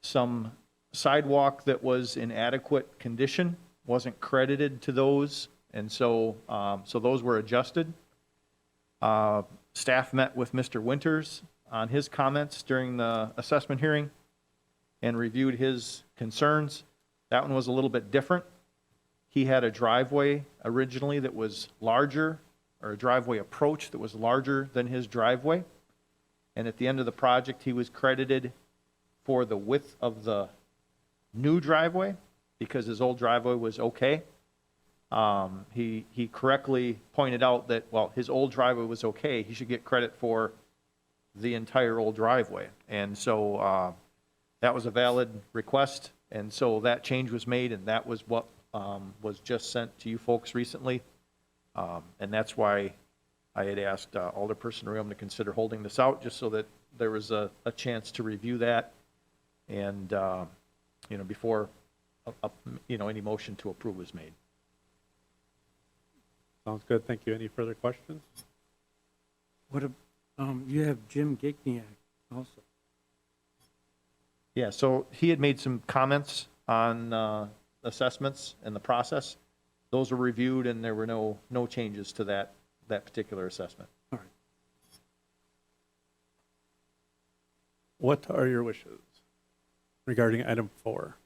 Some sidewalk that was in adequate condition wasn't credited to those And so, so those were adjusted. Staff met with Mr. Winters on his comments during the assessment hearing and reviewed his concerns. That one was a little bit different. He had a driveway originally that was larger, or a driveway approach that was larger than his driveway. And at the end of the project, he was credited for the width of the new driveway because his old driveway was okay. He correctly pointed out that, well, his old driveway was okay. He should get credit for the entire old driveway. And so that was a valid request. And so that change was made, and that was what was just sent to you folks recently. And that's why I had asked Alderperson Rayom to consider holding this out, just so that there was a chance to review that and, you know, before, you know, any motion to approve was made. Sounds good. Thank you. Any further questions? What, you have Jim Gignac also. Yeah, so he had made some comments on assessments and the process. Those were reviewed, and there were no changes to that particular assessment. All right. What are your wishes regarding item 4?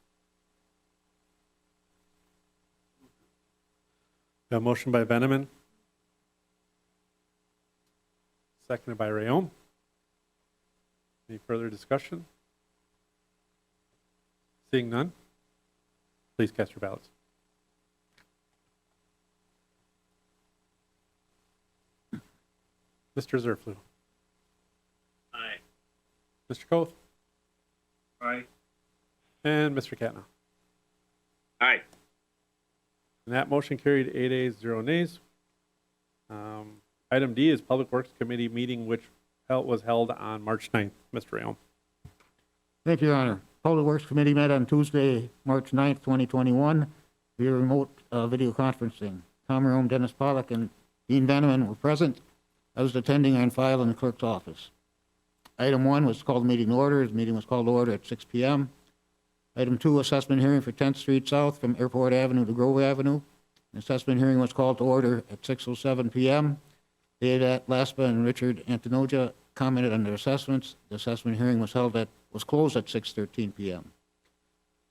A motion by Benjamin, seconded by Rayom. Any further discussion? Seeing none, please cast your ballots. Mr. Zerflu. Aye. Mr. Koth. Aye. And Mr. Katna. Aye. And that motion carried 8 ayes, 0 nays. Item D is Public Works Committee meeting, which was held on March 9th. Mr. Rayom. Thank you, Your Honor. Public Works Committee met on Tuesday, March 9th, 2021, via remote video conferencing. Tom Rome, Dennis Pollock, and Dean Benjamin were present. I was attending on file in the clerk's office. Item 1 was called meeting to order. The meeting was called to order at 6 p.m. Item 2, assessment hearing for 10th Street South from Airport Avenue to Grove Avenue. The assessment hearing was called to order at 6:07 p.m. David Laspa and Richard Antinoja commented on their assessments. The assessment hearing was closed at 6:13 p.m.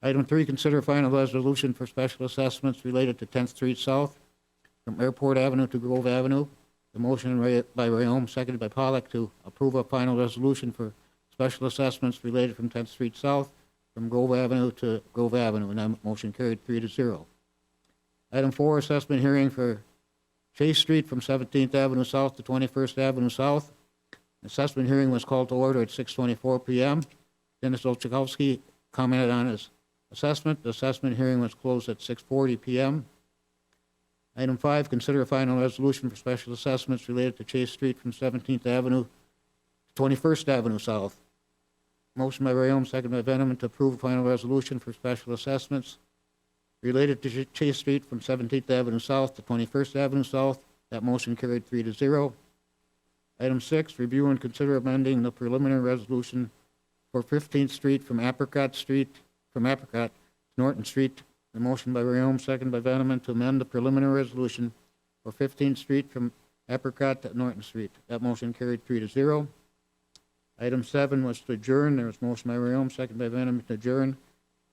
Item 3, consider final resolution for special assessments related to 10th Street South from Airport Avenue to Grove Avenue. The motion by Rayom, seconded by Pollock, to approve a final resolution for special assessments related from 10th Street South from Grove Avenue to Grove Avenue, and that motion carried 3-0. Item 4, assessment hearing for Chase Street from 17th Avenue South to 21st Avenue South. Assessment hearing was called to order at 6:24 p.m. Dennis Olchakowski commented on his assessment. The assessment hearing was closed at 6:40 p.m. Item 5, consider a final resolution for special assessments related to Chase Street from 17th Avenue to 21st Avenue South. Motion by Rayom, second by Veneman, to approve a final resolution for special assessments related to Chase Street from 17th Avenue South to 21st Avenue South. That motion carried 3-0. Item 6, review and consider amending the preliminary resolution for 15th Street from Apricot to Norton Street. The motion by Rayom, second by Veneman, to amend the preliminary resolution for 15th Street from Apricot to Norton Street. That motion carried 3-0. Item 7 was to adjourn. There was motion by Rayom, second by Veneman, to adjourn.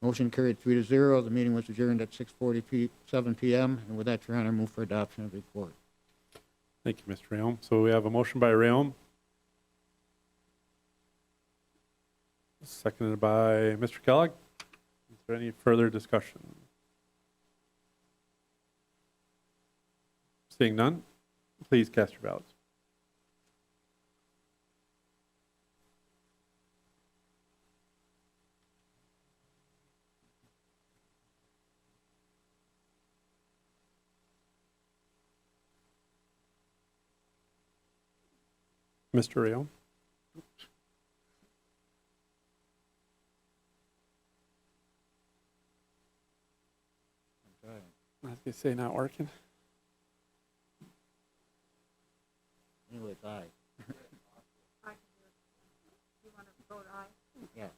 Motion carried 3-0. The meeting was adjourned at 6:47 p.m. And with that, Your Honor, move for adoption of the report. Thank you, Mr. Rayom. So we have a motion by Rayom, seconded by Mr. Kellogg. Is there any further discussion? Seeing none, please cast your ballots. Mr. Rayom. I was going to say not working. Anyway, it's aye. You want to vote aye? Yeah.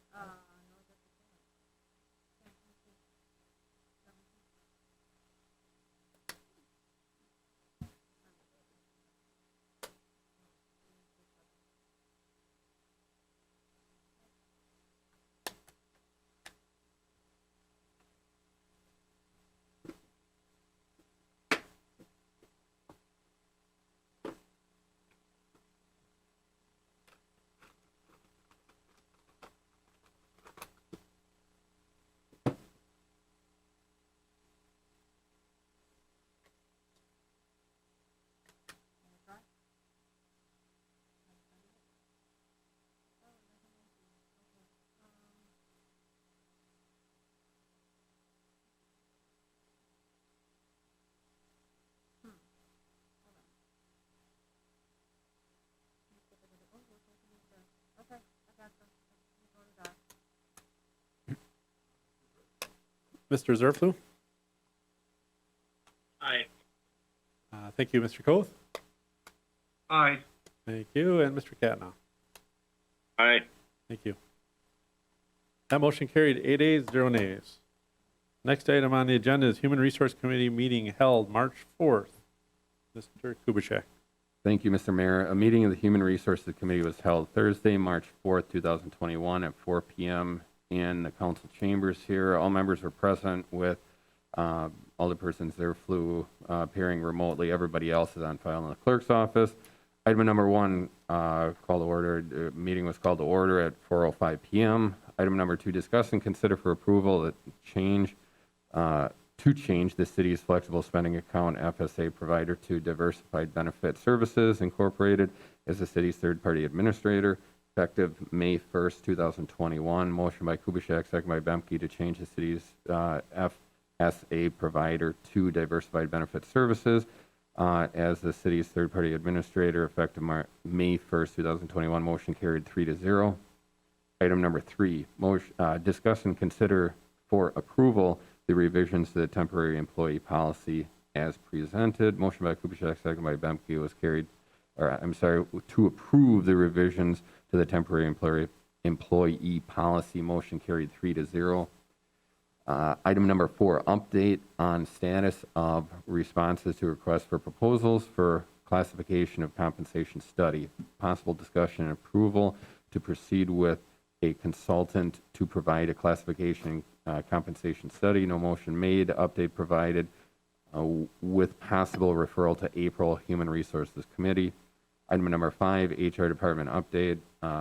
Mr. Zerflu? Aye. Thank you, Mr. Koth. Aye. Thank you, and Mr. Katna. Aye. Thank you. That motion carried 8 ayes, 0 nays. Next item on the agenda is Human Resource Committee meeting held March 4th. Mr. Kubaschak. Thank you, Mr. Mayor. A meeting of the Human Resources Committee was held Thursday, March 4th, 2021 at 4 p.m. in the council chambers here. All members were present with Alderpersons Zerflu appearing remotely. Everybody else is on file in the clerk's office. Item number 1, call to order. The meeting was called to order at 4:05 p.m. Item number 2, discuss and consider for approval to change the city's flexible spending account FSA provider to Diversified Benefit Services Incorporated as the city's third-party administrator, effective May 1st, 2021. Motion by Kubaschak, second by Bemke, to change the city's FSA provider to Diversified Benefit Services as the city's third-party administrator, effective May 1st, 2021. Motion carried 3-0. Item number 3, discuss and consider for approval the revisions to the temporary employee policy as presented. Motion by Kubaschak, second by Bemke, was carried, to approve the revisions to the temporary employee policy. Motion carried 3-0. Item number 4, update on status of responses to requests for proposals for classification of compensation study. Possible discussion and approval to proceed with a consultant to provide a classification compensation study. No motion made. Update provided with possible referral to April Human Resources Committee. Item number 5, HR Department update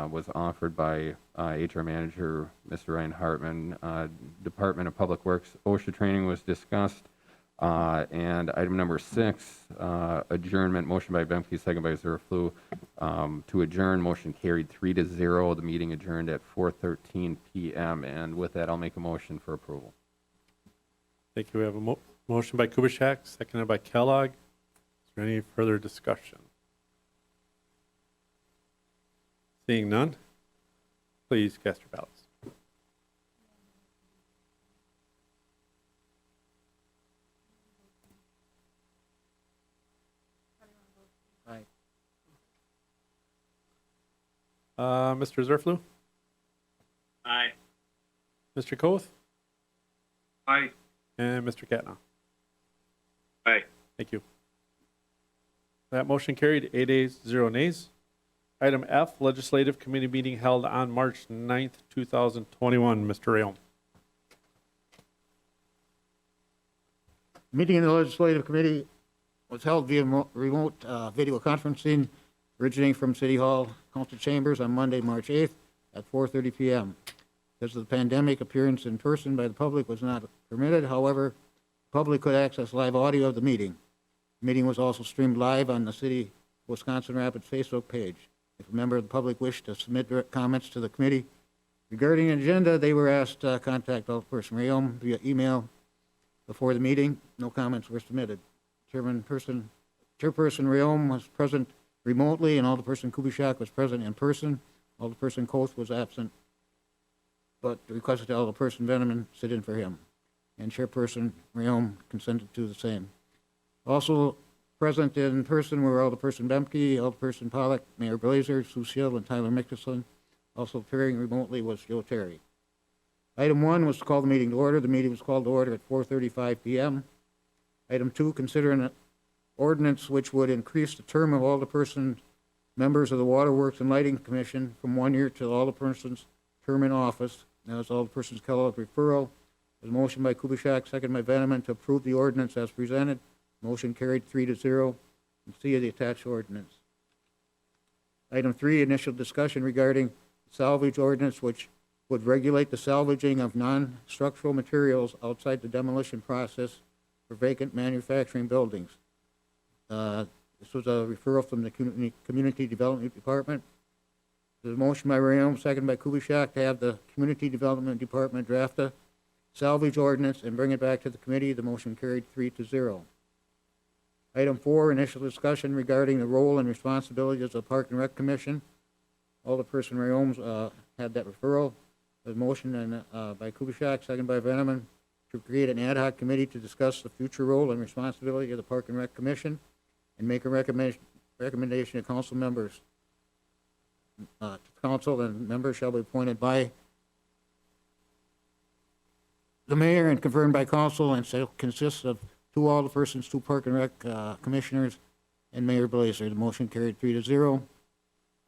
was offered by HR Manager Mr. Ryan Hartman. Department of Public Works OSHA training was discussed. And item number 6, adjournment. Motion by Bemke, second by Zerflu, to adjourn. Motion carried 3-0. The meeting adjourned at 4:13 p.m. And with that, I'll make a motion for approval. Thank you. We have a motion by Kubaschak, seconded by Kellogg. Is there any further discussion? Seeing none, please cast your ballots. Mr. Zerflu? Aye. Mr. Koth? Aye. And Mr. Katna? Aye. Thank you. That motion carried 8 ayes, 0 nays. Item F, Legislative Committee meeting held on March 9th, 2021. Mr. Rayon. Meeting of the Legislative Committee was held via remote video conferencing originating from City Hall Council Chambers on Monday, March 8th at 4:30 p.m. Because of the pandemic, appearance in person by the public was not permitted. However, the public could access live audio of the meeting. The meeting was also streamed live on the City Wisconsin Rapids Facebook page. If a member of the public wished to submit direct comments to the committee regarding an agenda, they were asked to contact Alderperson Rayom via email before the meeting. No comments were submitted. Chairperson Rayom was present remotely, and Alderperson Kubaschak was present in person. Alderperson Koth was absent, but requested Alderperson Veneman sit in for him. And Chairperson Rayom consented to the same. Also present in person were Alderperson Bemke, Alderperson Pollock, Mayor Blazer, Sue Shield, and Tyler Mickelson. Also appearing remotely was Joe Terry. Item 1 was to call the meeting to order. The meeting was called to order at 4:35 p.m. Item 2, consider an ordinance which would increase the term of Alderperson members of the Waterworks and Lighting Commission from 1 year to Alderperson's term in office. Now, as Alderperson's Kellogg referral, there's a motion by Kubaschak, second by Veneman, to approve the ordinance as presented. Motion carried 3-0. And see the attached ordinance. Item 3, initial discussion regarding salvage ordinance, which would regulate the salvaging of non-structural materials outside the demolition process for vacant manufacturing buildings. This was a referral from the Community Development Department. There's a motion by Rayom, second by Kubaschak, to have the Community Development Department draft a salvage ordinance and bring it back to the committee. The motion carried 3-0. Item 4, initial discussion regarding the role and responsibilities of the Park and Rec Commission. Alderperson Rayom had that referral. There's a motion by Kubaschak, second by Veneman, to create an ad hoc committee to discuss the future role and responsibility of the Park and Rec Commission and make a recommendation to council members. Council and members shall be appointed by the mayor and confirmed by council, and shall consist of 2 alderpersons, 2 Park and Rec commissioners, and Mayor Blazer. The motion carried 3-0.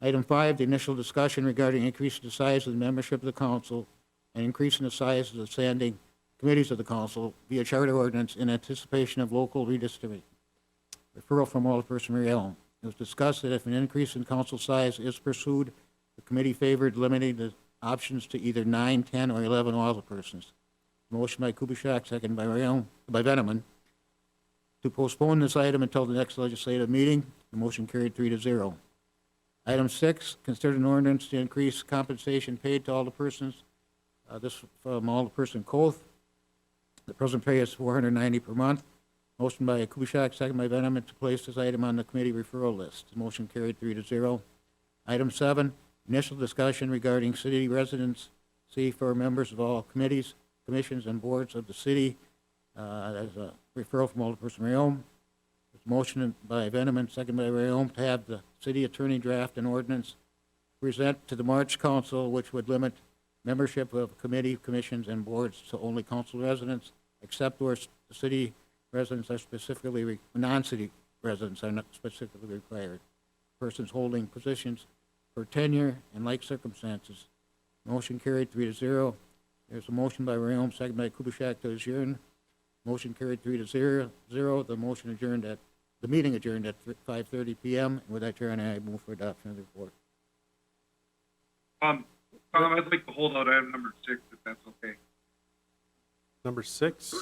Item 5, the initial discussion regarding increasing the size of the membership of the council and increasing the size of the standing committees of the council via charter ordinance in anticipation of local redistricting. Referral from Alderperson Riel. It was discussed that if an increase in council size is pursued, the committee favored limiting the options to either 9, 10, or 11 alderpersons. Motion by Kubaschak, second by Veneman, to postpone this item until the next legislative meeting. The motion carried 3-0. Item 6, consider an ordinance to increase compensation paid to alderpersons. This from Alderperson Koth. The present pay is $490 per month. Motion by Kubaschak, second by Veneman, to place this item on the committee referral list. The motion carried 3-0. Item 7, initial discussion regarding city residency for members of all committees, commissions, and boards of the city. As a referral from Alderperson Rayom. Motion by Veneman, second by Rayom, to have the city attorney draft an ordinance present to the March Council, which would limit membership of committee, commissions, and boards to only council residents, except where the city residents are specifically, non-city residents are not specifically required. Persons holding positions for tenure and like circumstances. Motion carried 3-0. There's a motion by Rayom, second by Kubaschak, to adjourn. Motion carried 3-0. The meeting adjourned at 5:30 p.m. With that, Chair, I move for adoption of the report. Tom, I'd like to hold out item number 6, if that's okay. Number 6,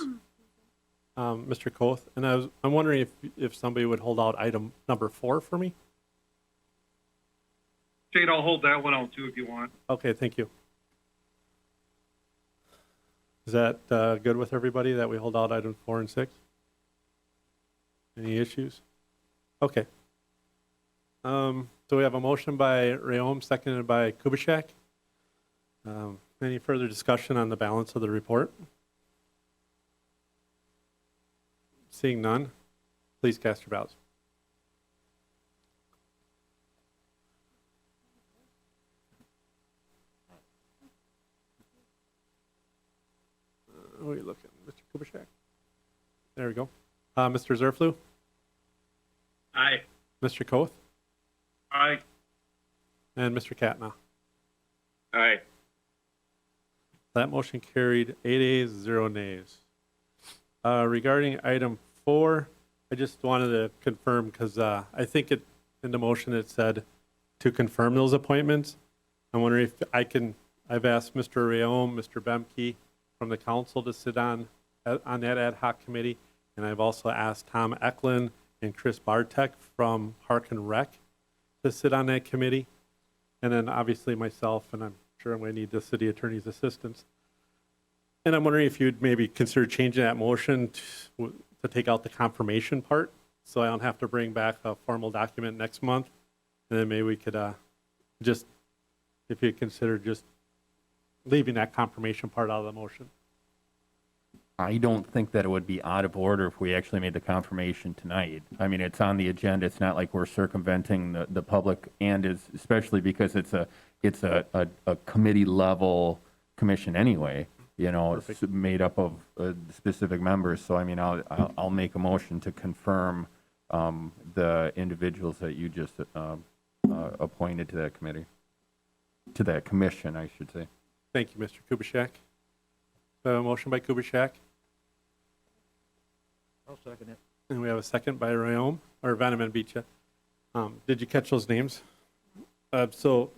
Mr. Koth, and I'm wondering if somebody would hold out item number 4 for me? Shane, I'll hold that one out too if you want. Okay, thank you. Is that good with everybody, that we hold out items 4 and 6? Any issues? Okay. So we have a motion by Rayom, seconded by Kubaschak. Any further discussion on the balance of the report? Seeing none, please cast your ballots. Who are you looking, Mr. Kubaschak? There we go. Mr. Zerflu? Aye. Mr. Koth? Aye. And Mr. Katna? Aye. That motion carried 8 ayes, 0 nays. Regarding item 4, I just wanted to confirm, because I think in the motion it said to confirm those appointments. I'm wondering if I've asked Mr. Rayom, Mr. Bemke from the council to sit on that ad hoc committee, and I've also asked Tom Eklund and Chris Bartek from Park and Rec to sit on that committee, and then obviously myself, and I'm sure I'm going to need the city attorney's assistance. And I'm wondering if you'd maybe consider changing that motion to take out the confirmation part, so I don't have to bring back a formal document next month, and then maybe we could just, if you consider just leaving that confirmation part out of the motion. I don't think that it would be out of order if we actually made the confirmation tonight. I mean, it's on the agenda. It's not like we're circumventing the public, and especially because it's a committee level commission anyway. You know, it's made up of specific members. So I mean, I'll make a motion to confirm the individuals that you just appointed to that committee, to that commission, I should say. Thank you, Mr. Kubaschak. A motion by Kubaschak, I'll second it. and we have a second by Rayom, or Veneman beat you. Did you catch those names? So,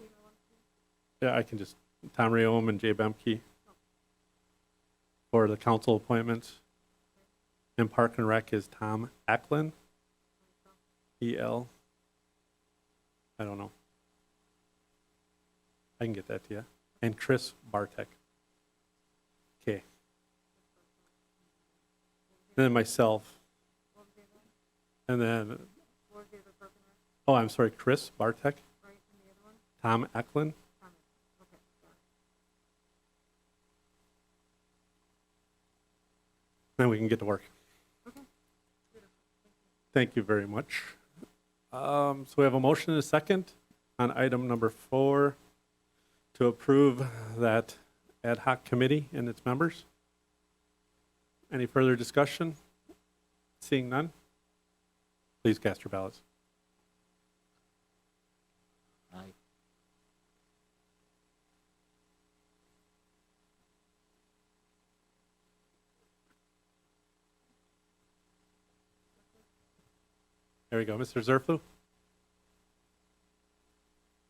yeah, I can just, Tom Rayom and Jay Bemke for the council appointments. And Park and Rec is Tom Eklund, E-L. I don't know. I can get that to you. And Chris Bartek. Okay. And then myself. And then, oh, I'm sorry, Chris Bartek. Tom Eklund. Then we can get to work. Thank you very much. So we have a motion and a second on item number 4 to approve that ad hoc committee and its members. Any further discussion? Seeing none, please cast your ballots. Aye. There we go. Mr. Zerflu?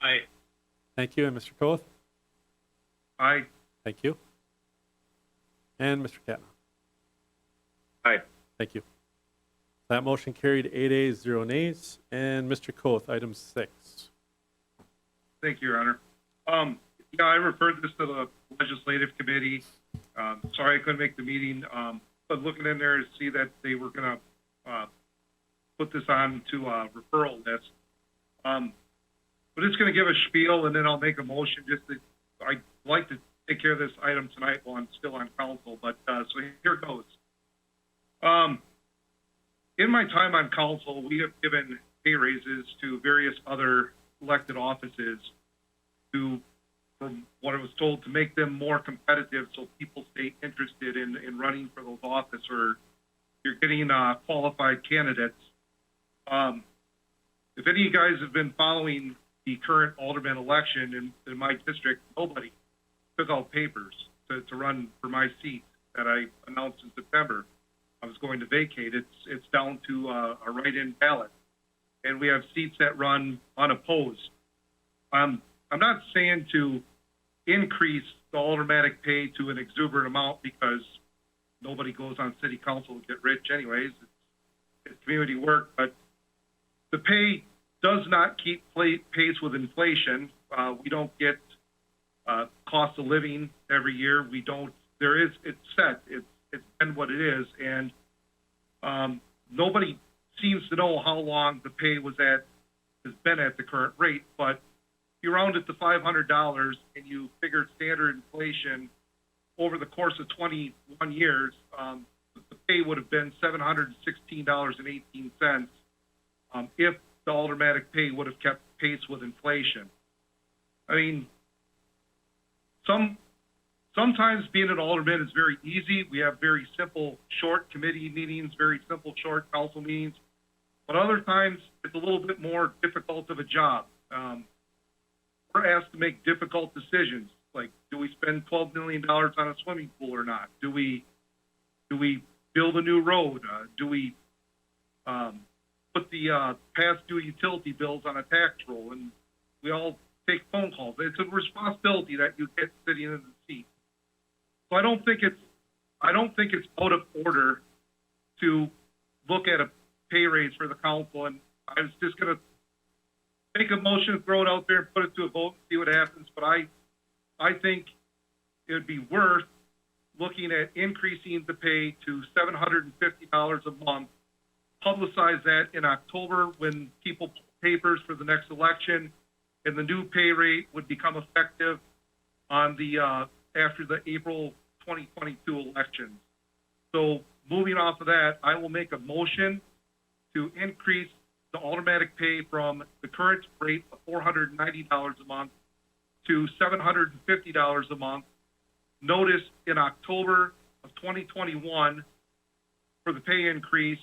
Aye. Thank you. And Mr. Koth? Aye. Thank you. And Mr. Katna? Aye. Thank you. That motion carried 8 ayes, 0 nays. And Mr. Koth, item 6. Thank you, Your Honor. Yeah, I referred this to the legislative committee. Sorry I couldn't make the meeting, but looking in there to see that they were gonna, put this on to a referral list. But it's gonna give a spiel and then I'll make a motion I'd like to take care of this item tonight while I'm still on council, but, so here goes. In my time on council, we have given pay raises to various other elected offices from what I was told, to make them more competitive so people stay interested in running for those offices, or you're getting qualified candidates. If any of you guys have been following the current alderman election in my district, nobody took out papers to run for my seat that I announced in September I was going to vacate. It's down to a write-in ballot, and we have seats that run unopposed. I'm not saying to increase the aldermanic pay to an exuberant amount because nobody goes on city council to get rich anyways. It's community work, but the pay does not keep pace with inflation. We don't get cost of living every year. We don't. It's set. It's been what it is, and nobody seems to know how long the pay has been at the current rate. But if you round it to $500 and you figure standard inflation over the course of 21 years, the pay would have been $716.18 if the aldermanic pay would have kept pace with inflation. I mean, sometimes being an alderman is very easy. We have very simple, short committee meetings, very simple, short council meetings. But other times, it's a little bit more difficult of a job. We're asked to make difficult decisions, like, do we spend $12 million on a swimming pool or not? Do we build a new road? Do we put the past due utility bills on a tax roll? And we all take phone calls. It's a responsibility that you get sitting in the seat. So I don't think it's out of order to look at a pay raise for the council. And I was just going to make a motion, throw it out there, and put it to a vote and see what happens. But I think it would be worth looking at increasing the pay to $750 a month. Publicize that in October when people pull papers for the next election, and the new pay rate would become effective on the after the April 2022 election. So moving off of that, I will make a motion to increase the aldermanic pay from the current rate of $490 a month to $750 a month. Notice in October of 2021 for the pay increase,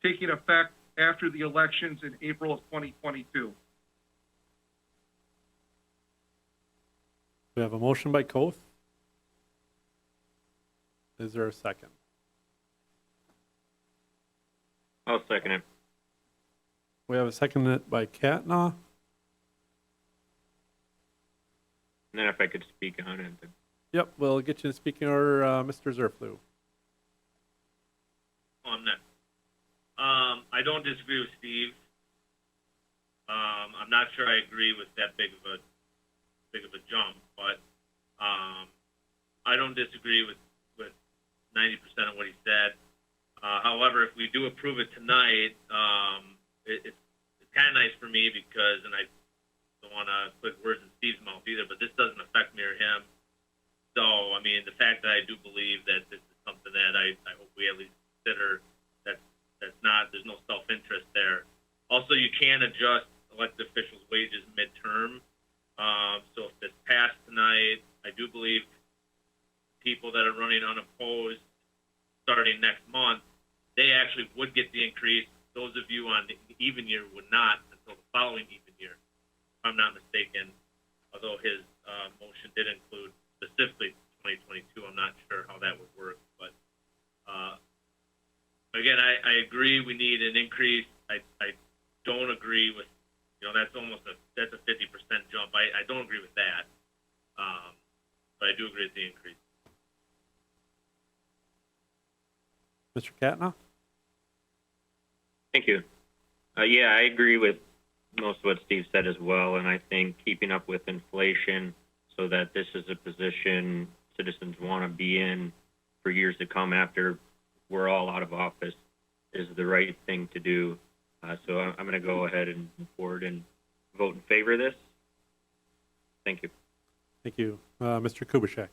taking effect after the elections in April of 2022. We have a motion by Koth. Is there a second? I'll second it. We have a second by Katna. And then if I could speak on it. Then. Yep, we'll get you in speaking order, Mr. Zerflu. On that. I don't disagree with Steve. I'm not sure I agree with that big of a jump, but I don't disagree with 90% of what he said. However, if we do approve it tonight, it's kind of nice for me because, and I don't want to put words in Steve's mouth either, but this doesn't affect me or him. So, I mean, the fact that I do believe that this is something that I hope we at least do believe people that are running unopposed starting next month, they actually would get the increase. Those of you on the even year would not until the following even year, if I'm not mistaken. Although his motion did include specifically 2022, I'm not sure how that would work. But again, I agree we need an increase. I don't agree with, that's that's a 50% jump. I don't agree with that. But I do agree with the increase. Mr. Katna? Thank you. Yeah, I agree with most of what Steve said as well, and I think keeping up with inflation so that this is a position citizens want to be in for years to come after we're all out of office is the right thing to do. So I'm going to go ahead and move forward and vote in favor of this. Thank you. Thank you. Mr. Kubaschak?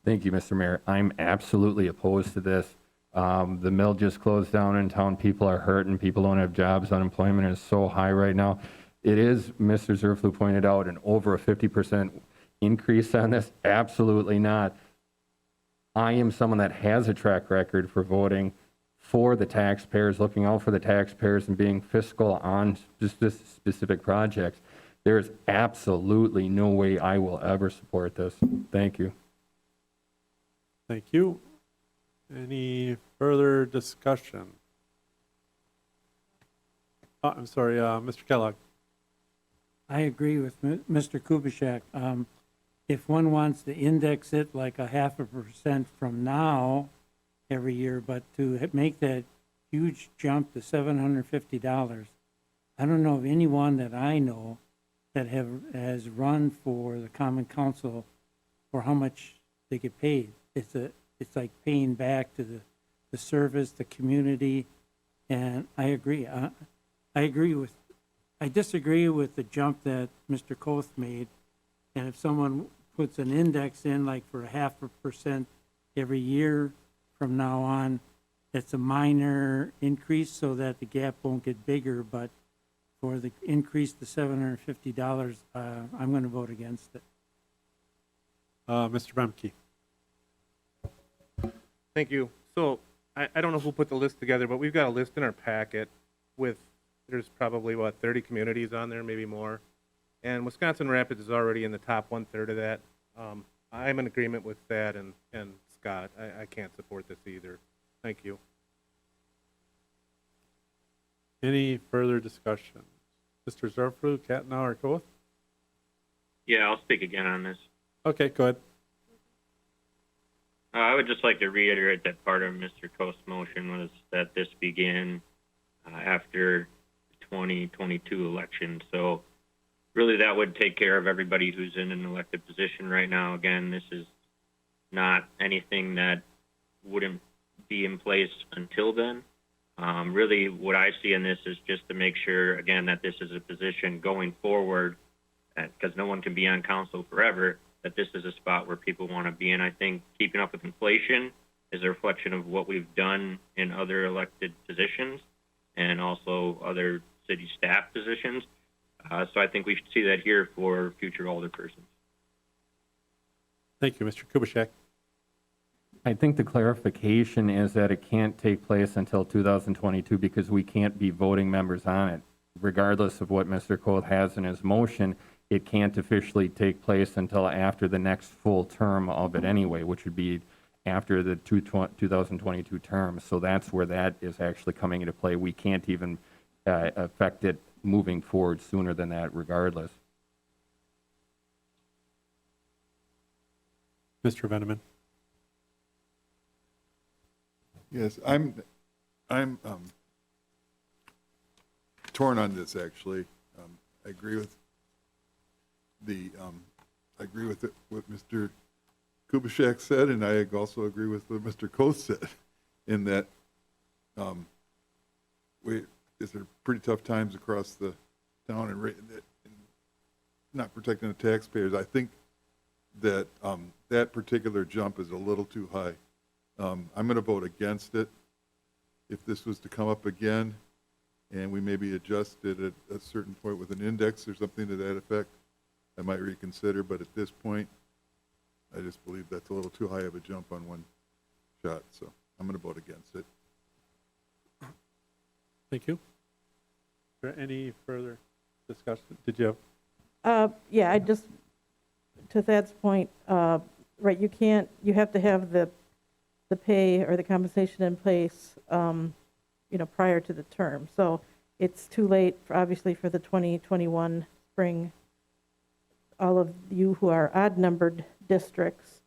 Thank you, Mr. Mayor. I'm absolutely opposed to this. The mill just closed down in town. People are hurting. People don't have jobs. Unemployment is so high right now. It is, Mr. Zerflu pointed out, an over a 50% increase on this. Absolutely not. I am someone that has a track record for voting for the taxpayers, looking out for the taxpayers and being fiscal on just this specific projects. There is absolutely no way I will ever support this. Thank you. Thank you. Any further discussion? I'm sorry, Mr. Kellogg. I agree with Mr. Kubaschak. If one wants to index it like 0.5% from now every year, but to make that huge jump to $750, I don't know of anyone that I know that has run for the Common Council for how much they get paid. It's like paying back to the service, the community, and I agree. I disagree with the jump that Mr. Koth made, and if someone puts an index in like for 0.5% every year from now on, it's a minor increase so that the gap won't get bigger, but for the increase to $750, I'm going to vote against it. Mr. Bemke? Thank you. So I don't know who put the list together, but we've got a list in our packet with, there's probably, 30 communities on there, maybe more. And Wisconsin Rapids is already in the top 1/3 of that. I'm in agreement with that and Scott. I can't support this either. Thank you. Any further discussion? Mr. Zerflu, Katna, or Koth? Yeah, I'll speak again on this. Okay, go ahead. I would just like to reiterate that part of Mr. Coast's motion was that this begin after the 2022 election. So really that would take care of everybody who's in an elected position right now. Again, this is not anything that wouldn't be in place until then. Really what I see in this is just to make sure, again, that this is a position going forward, because no one can be on council forever, that this is a spot where people want to be in. I think keeping up with inflation is a reflection of what we've done in other elected positions and also other city staff positions. So I think we should see that here for future alderpersons. Thank you, Mr. Kubaschak. I think the clarification is that it can't take place until 2022 because we can't be voting members on it. Regardless of what Mr. Koth has in his motion, it can't officially take place until after the next full term of it anyway, which would be after the 2022 term. So that's where that is actually coming into play. We can't even affect it moving forward sooner than that regardless. Mr. Veneman. Yes, I'm torn on this, actually. I agree with what Mr. Kubaschak said, and I also agree with what Mr. Koth said, in that these are pretty tough times across the town and not protecting the taxpayers. I think that that particular jump is a little too high. I'm going to vote against it. If this was to come up again and we maybe adjust it at a certain point with an index or something to that effect, I might reconsider. But at this point, I just believe that's a little too high of a jump on one shot, so I'm going to vote against it. Thank you. Is there any further discussion? Did you have? Yeah, I just, to Thad's point, right, you have to have the pay or the compensation in place, prior to the term. So it's too late, obviously, for the 2021 spring, all of you who are odd-numbered districts.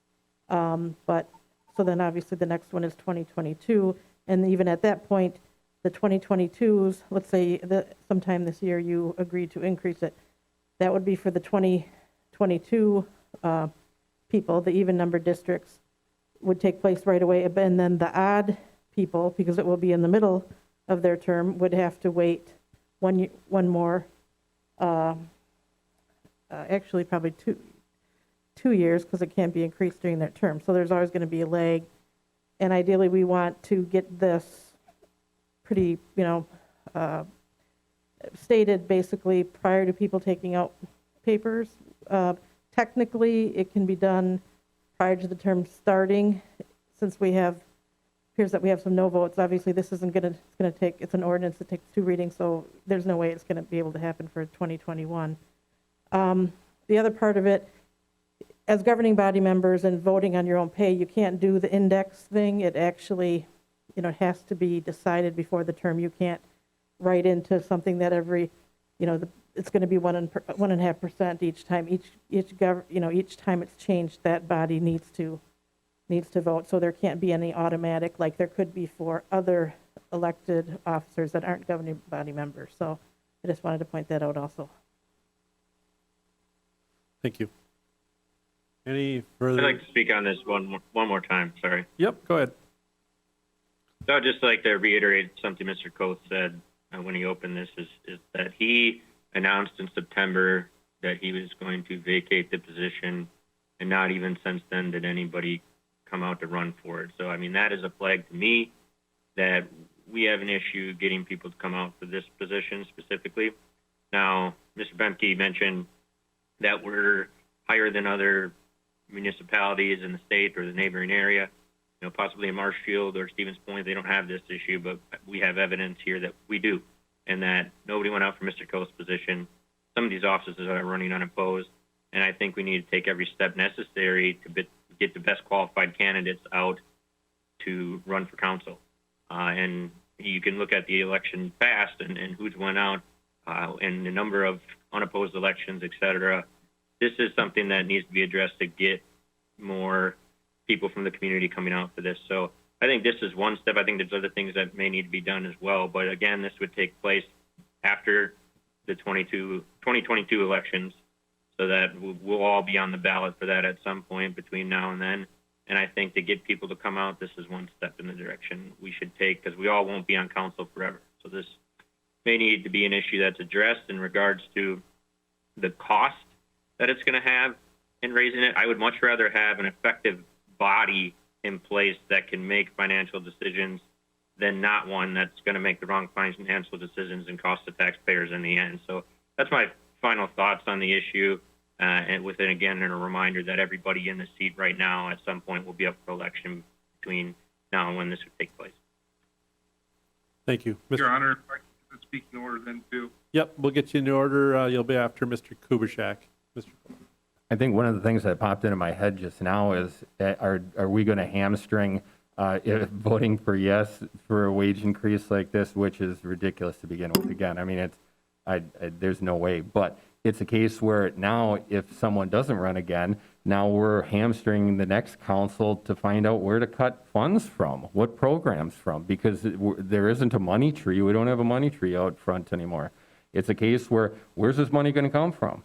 But, so then obviously the next one is 2022. And even at that point, the 2022s, let's say that sometime this year you agreed to increase it, that would be for the 2022 people, the even-numbered districts would take place right away. And then the odd people, because it will be in the middle of their term, would have to wait one more, actually probably two years, because it can't be increased during their term. So there's always going to be a lag. And ideally, we want to get this pretty, stated basically prior to people taking out papers. Technically, it can be done prior to the term starting, since appears that we have some no votes. Obviously, this isn't going to take, it's an ordinance that takes 2 readings, so there's no way it's going to be able to happen for 2021. The other part of it, as governing body members and voting on your own pay, you can't do the index thing. It actually, it has to be decided before the term. You can't write into something that every, it's going to be 1.5% each time. Each time it's changed, that body needs to vote. So there can't be any automatic like there could be for other elected officers that aren't governing body members. So I just wanted to point that out also. Thank you. Any further? I'd like to speak on this one more time, sorry. Yep, go ahead. So I'd just like to reiterate something Mr. Coates said when he opened this, is that he announced in September that he was going to vacate the position, and not even since then did anybody come out to run for it. So, I mean, that is a flag to me that we have an issue getting people to come out for this position specifically. Now, Mr. Bemke mentioned that we're higher than other municipalities in the state or the neighboring area. Possibly in Marshfield or Stevens Point, they don't have this issue, but we have evidence here that we do, and that nobody went out for Mr. Coates' position. Some of these offices are running unopposed, and I think we need to take every step necessary to get the best qualified candidates out to run for council. And you can look at the election past and who's went out and the number of unopposed elections, et cetera. This is something that needs to be addressed to get more people from the community coming out for this. So I think this is one step. I think there's other things that may need to be done as well. But again, this would take place after the 2022 elections, so that we'll all be on the ballot for that at some point between now and then. And I think to get people to come out, this is one step in the direction we should take, because we all won't be on council forever. So this may need to be an issue that's addressed in regards to the cost that it's going to have in raising it. I would much rather have an effective body in place that can make financial decisions than not one that's going to make the wrong financial decisions and cost the taxpayers in the end. So that's my final thoughts on the issue. And with it, again, and a reminder that everybody in the seat right now at some point will be up for election between now and when this would take place. Thank you. Your Honor, if I can speak in order then too. Yep, we'll get you in order. You'll be after Mr. Kubaschak. Mr. I think one of the things that popped into my head just now is, are we going to hamstring voting for yes for a wage increase like this, which is ridiculous to begin with? Again, I mean, there's no way. But it's a case where now, if someone doesn't run again, now we're hamstringing the next council to find out where to cut funds from, what programs from, because there isn't a money tree. We don't have a money tree out front anymore. It's a case where, where's this money going to come from?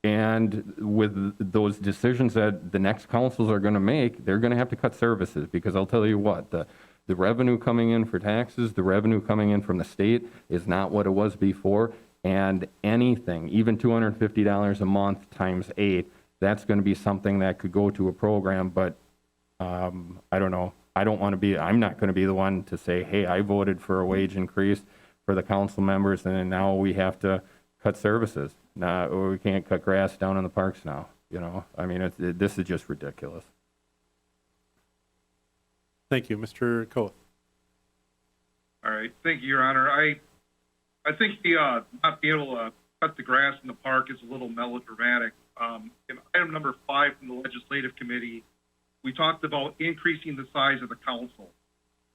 And with those decisions that the next councils are going to make, they're going to have to cut services, because I'll tell you what, the revenue coming in for taxes, the revenue coming in from the state is not what it was before. And anything, even $250 a month times 8, that's going to be something that could go to a program. But I don't know. I'm not going to be the one to say, hey, I voted for a wage increase for the council members, and now we have to cut services. Or we can't cut grass down in the parks now. you know? I mean, this is just ridiculous. Thank you. Mr. Koth. All right, thank you, Your Honor. I think the not being able to cut the grass in the park is a little melodramatic. In item number 5 from the Legislative Committee, we talked about increasing the size of the council.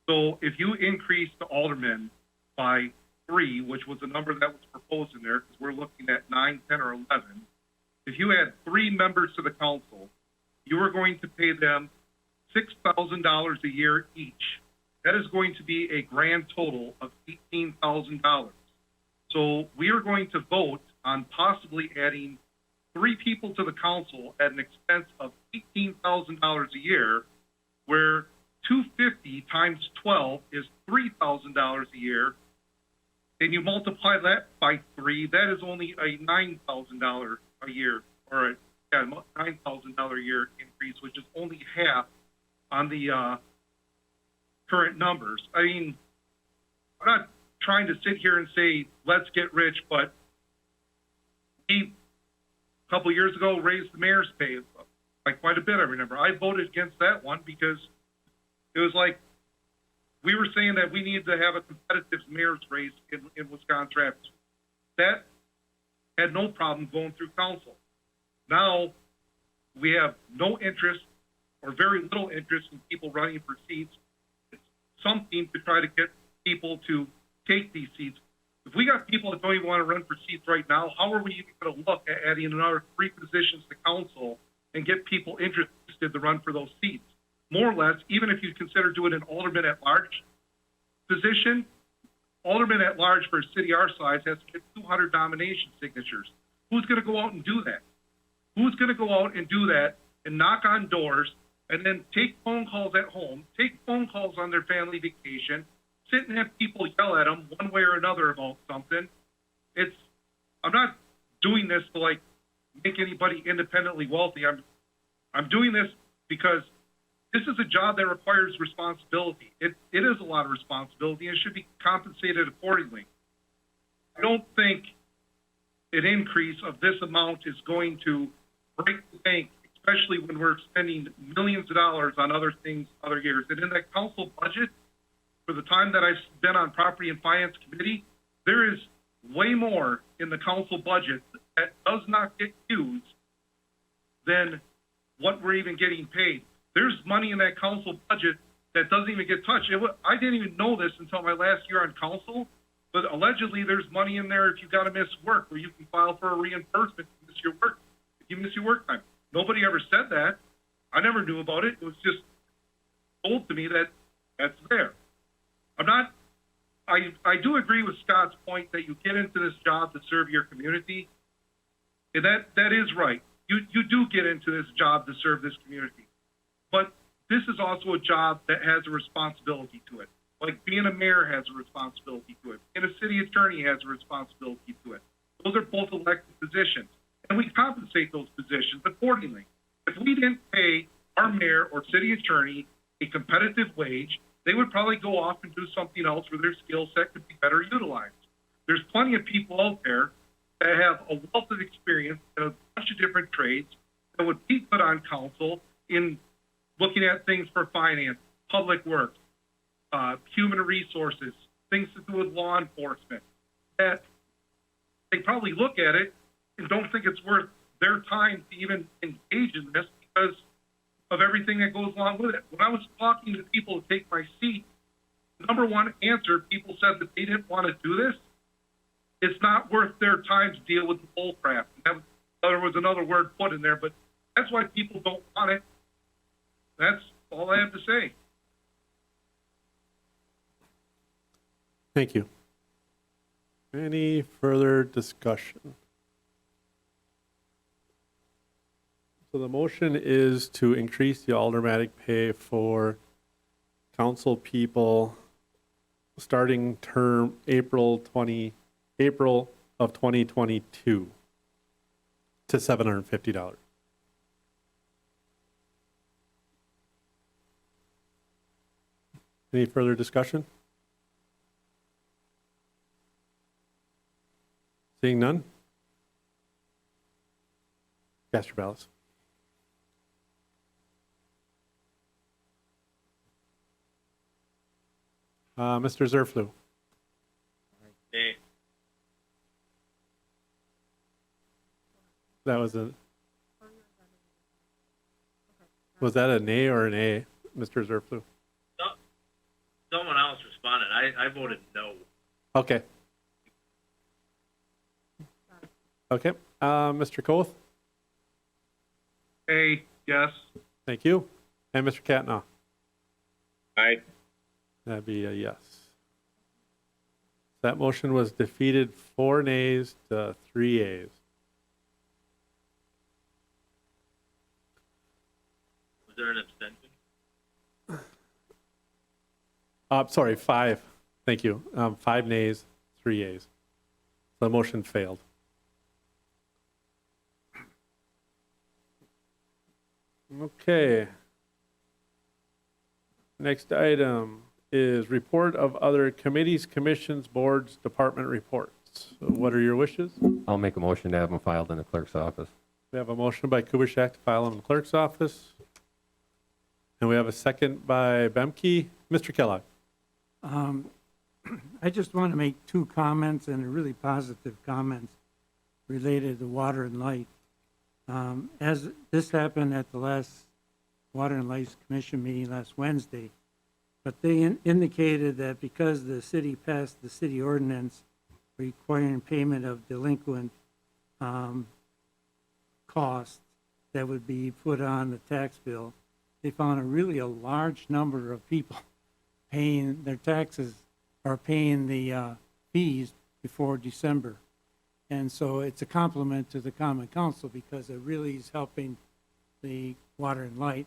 So if you increase the aldermen by 3, which was the number that was proposed in there, because we're looking at 9, 10, or 11, if you add 3 members to the council, you are going to pay them $6,000 a year each. That is going to be a grand total of $18,000. So we are going to vote on possibly adding 3 people to the council at an expense of $18,000 a year, where 250 times 12 is $3,000 a year. And you multiply that by 3, that is only a $9,000 a year, or a $9,000 a year increase, which is only half on the current numbers. I mean, I'm not trying to sit here and say, let's get rich, but we, a couple years ago, raised the mayor's pay by quite a bit, I remember. I voted against that one because it was like we were saying that we need to have a competitive mayor's race in Wisconsin Rapids. That had no problem going through council. Now we have no interest or very little interest in people running for seats. It's something to try to get people to take these seats. If we got people that don't even want to run for seats right now, how are we even going to look at adding another 3 positions to council and get people interested to run for those seats? More or less, even if you consider doing an alderman at large position, alderman at large for a city our size has to get 200 nomination signatures. Who's going to go out and do that? Who's going to go out and do that and knock on doors and then take phone calls at home, take phone calls on their family vacation, sit and have people yell at them one way or another about something? I'm not doing this to like make anybody independently wealthy. I'm doing this because this is a job that requires responsibility. It is a lot of responsibility and should be compensated accordingly. I don't think an increase of this amount is going to break the bank, especially when we're spending millions of dollars on other things other years. And in that council budget, for the time that I've been on Property and Finance Committee, there is way more in the council budget that does not get used than what we're even getting paid. There's money in that council budget that doesn't even get touched. I didn't even know this until my last year on council, but allegedly there's money in there if you got to miss work, where you can file for a reimbursement if you miss your work. If you miss your work time. Nobody ever said that. I never knew about it. It was just told to me that that's there. I do agree with Scott's point that you get into this job to serve your community. And that is right. You do get into this job to serve this community. But this is also a job that has a responsibility to it. Like being a mayor has a responsibility to it. And a city attorney has a responsibility to it. Those are both elected positions. And we compensate those positions accordingly. If we didn't pay our mayor or city attorney a competitive wage, they would probably go off and do something else where their skill set could be better utilized. There's plenty of people out there that have a wealth of experience in a bunch of different trades that would be good on council in looking at things for finance, public works, human resources, things to do with law enforcement, that they probably look at it and don't think it's worth their time to even engage in this because of everything that goes along with it. When I was talking to people to take my seat, the number one answer, people said that they didn't want to do this. It's not worth their time to deal with the bull crap. There was another word put in there, but that's why people don't want it. That's all I have to say. Thank you. Any further discussion? So the motion is to increase the aldermanic pay for council people starting term April of 2022 to $750. Any further discussion? Seeing none? Cast your ballots. Mr. Zerflu. Nay. That was was that a nay or an A, Mr. Zerflu? Someone else responded. I voted no. Okay. Okay, Mr. Koth, Hey, yes. thank you. And Mr. Katna, Aye. that'd be a yes. That motion was defeated 4 nays to 3 A's. Was there an abstention? Sorry, 5. Thank you. 5 nays, 3 A's. The motion failed. Okay. Next item is report of other committees, commissions, boards, department reports. So what are your wishes? I'll make a motion to have them filed in the clerk's office. We have a motion by Kubaschak to file in the clerk's office. And we have a second by Bemke. Mr. Kellogg. I just want to make 2 comments and really positive comments related to water and light. As this happened at the last Water and Light Commission meeting last Wednesday, but they indicated that because the city passed the city ordinance requiring payment of delinquent costs that would be put on the tax bill, they found a large number of people paying their taxes or paying the fees before December. And so it's a compliment to the Common Council because it really is helping the water and light.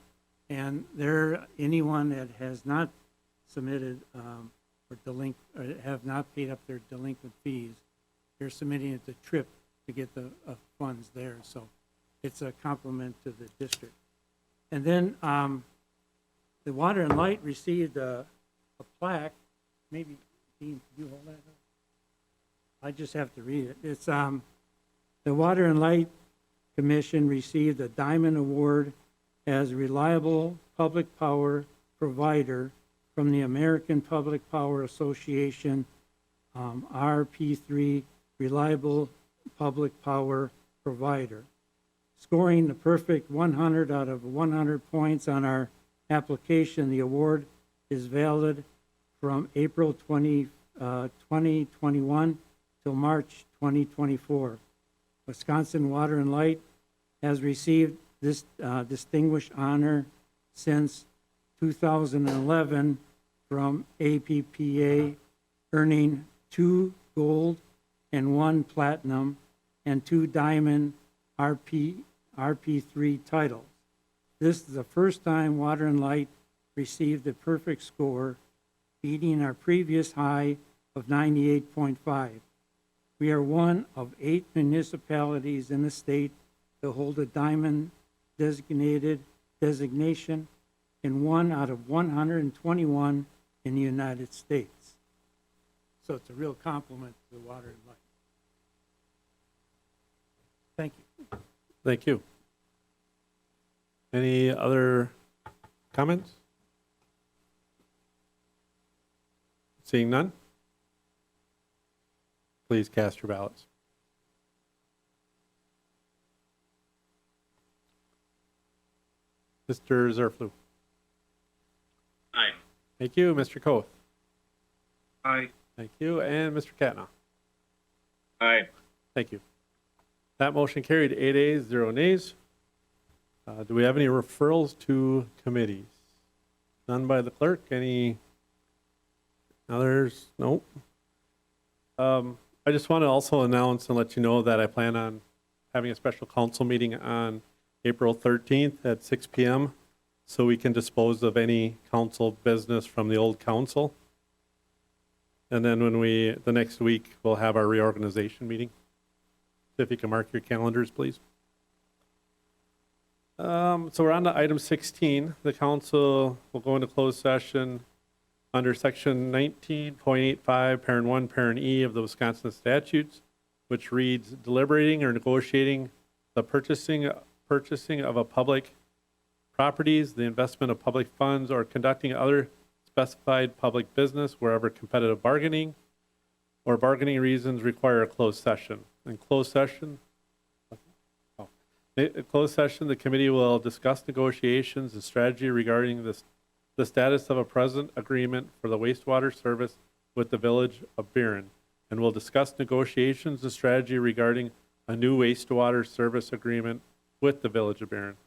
And anyone that has not submitted or have not paid up their delinquent fees, they're submitting it to TRIP to get the funds there. So it's a compliment to the district. And then the water and light received a plaque. Maybe, Dean, could you hold that up? I just have to read it. It's the Water and Light Commission received a Diamond Award as reliable public power provider from the American Public Power Association, RP3, Reliable Public Power Provider. Scoring the perfect 100 out of 100 points on our application, the award is valid from April 2021 till March 2024. Wisconsin Water and Light has received this distinguished honor since 2011 from APPA, earning 2 gold and 1 platinum and 2 diamond RP3 titles. This is the first time Water and Light received a perfect score, beating our previous high of 98.5. We are one of 8 municipalities in the state to hold a diamond designation and 1 out of 121 in the United States. So it's a real compliment to the Water and Light. Thank you. Thank you. Any other comments? Seeing none? Please cast your ballots. Mr. Zerflu. Aye. Thank you. Mr. Koth. Aye. Thank you. And Mr. Katna. Aye. Thank you. That motion carried 8 ayes, 0 nays. Do we have any referrals to committees? None by the clerk. Any others? Nope. I just want to also announce and let you know that I plan on having a special council meeting on April 13th at 6 p.m. so we can dispose of any council business from the old council. And then the next week, we'll have our reorganization meeting. If you can mark your calendars, please. So we're on to item 16. The council will go into closed session under section 19.85, parent 1, parent E of the Wisconsin statutes, which reads deliberating or negotiating the purchasing of a public properties, the investment of public funds, or conducting other specified public business wherever competitive bargaining or bargaining reasons require a closed session. In closed session, in closed session, the committee will discuss negotiations and strategy regarding the status of a present agreement for the wastewater service with the Village of Buren, and will discuss negotiations and strategy regarding a new wastewater service agreement with the Village of Buren.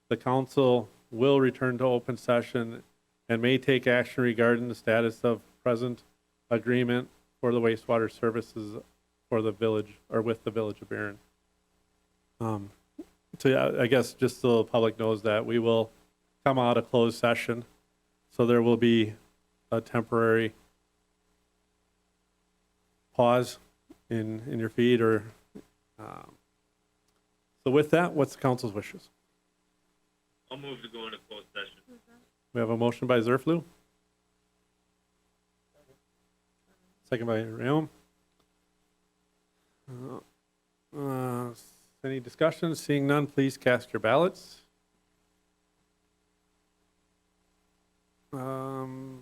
The council will return to open session and may take action regarding the status of present agreement for the wastewater services for the village or with the Village of Buren. So yeah, I guess just so the public knows that we will come out of closed session. So there will be a temporary pause in your feed or, so with that, what's the council's wishes? I'll move to go into closed session. We have a motion by Zerflu. Second by Realm. Any discussion? Seeing none, please cast your ballots. Mr.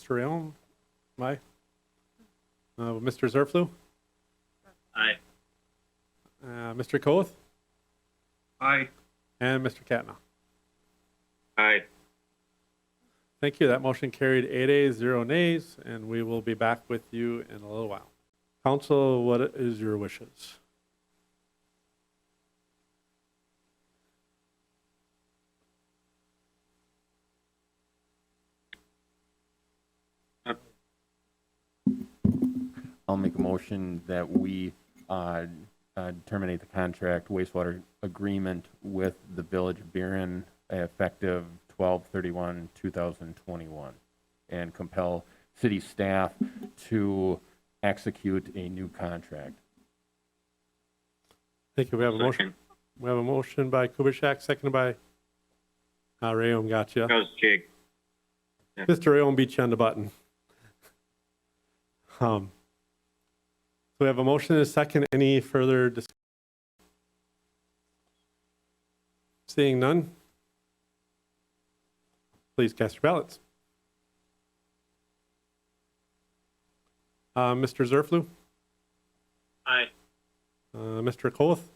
Realm? Aye. Mr. Zerflu? Aye. Mr. Koth? Aye. And Mr. Katna? Aye. Thank you. That motion carried 8 ayes, 0 nays, and we will be back with you in a little while. Council, what is your wishes? I'll make a motion that we terminate the contract wastewater agreement with the Village of Buren effective 12/31/2021 and compel city staff to execute a new contract. Thank you. We have a motion. We have a motion by Kubishak, seconded by Rayom. Gotcha. That was Jake. Mr. Rayom beat you on the button. So we have a motion and a second. Any further discussion? Seeing none, please cast your ballots. Mr. Zerflu? Aye. Mr. Koth?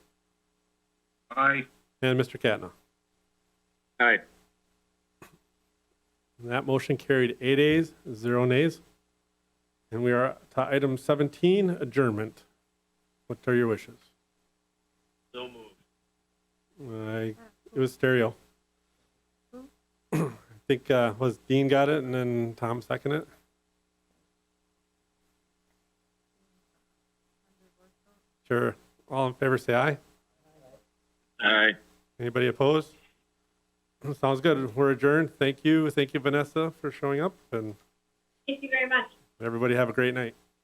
Aye. And Mr. Katna? Aye. That motion carried 8 ayes, 0 nays. And we are to item 17, adjournment. What are your wishes? So moved. It was stereo. I think, was Dean got it and then Tom seconded it? Sure. All in favor, say aye. Aye. Anybody opposed? Sounds good. We're adjourned. Thank you. Thank you, Vanessa, for showing up. And Thank you very much. everybody have a great night.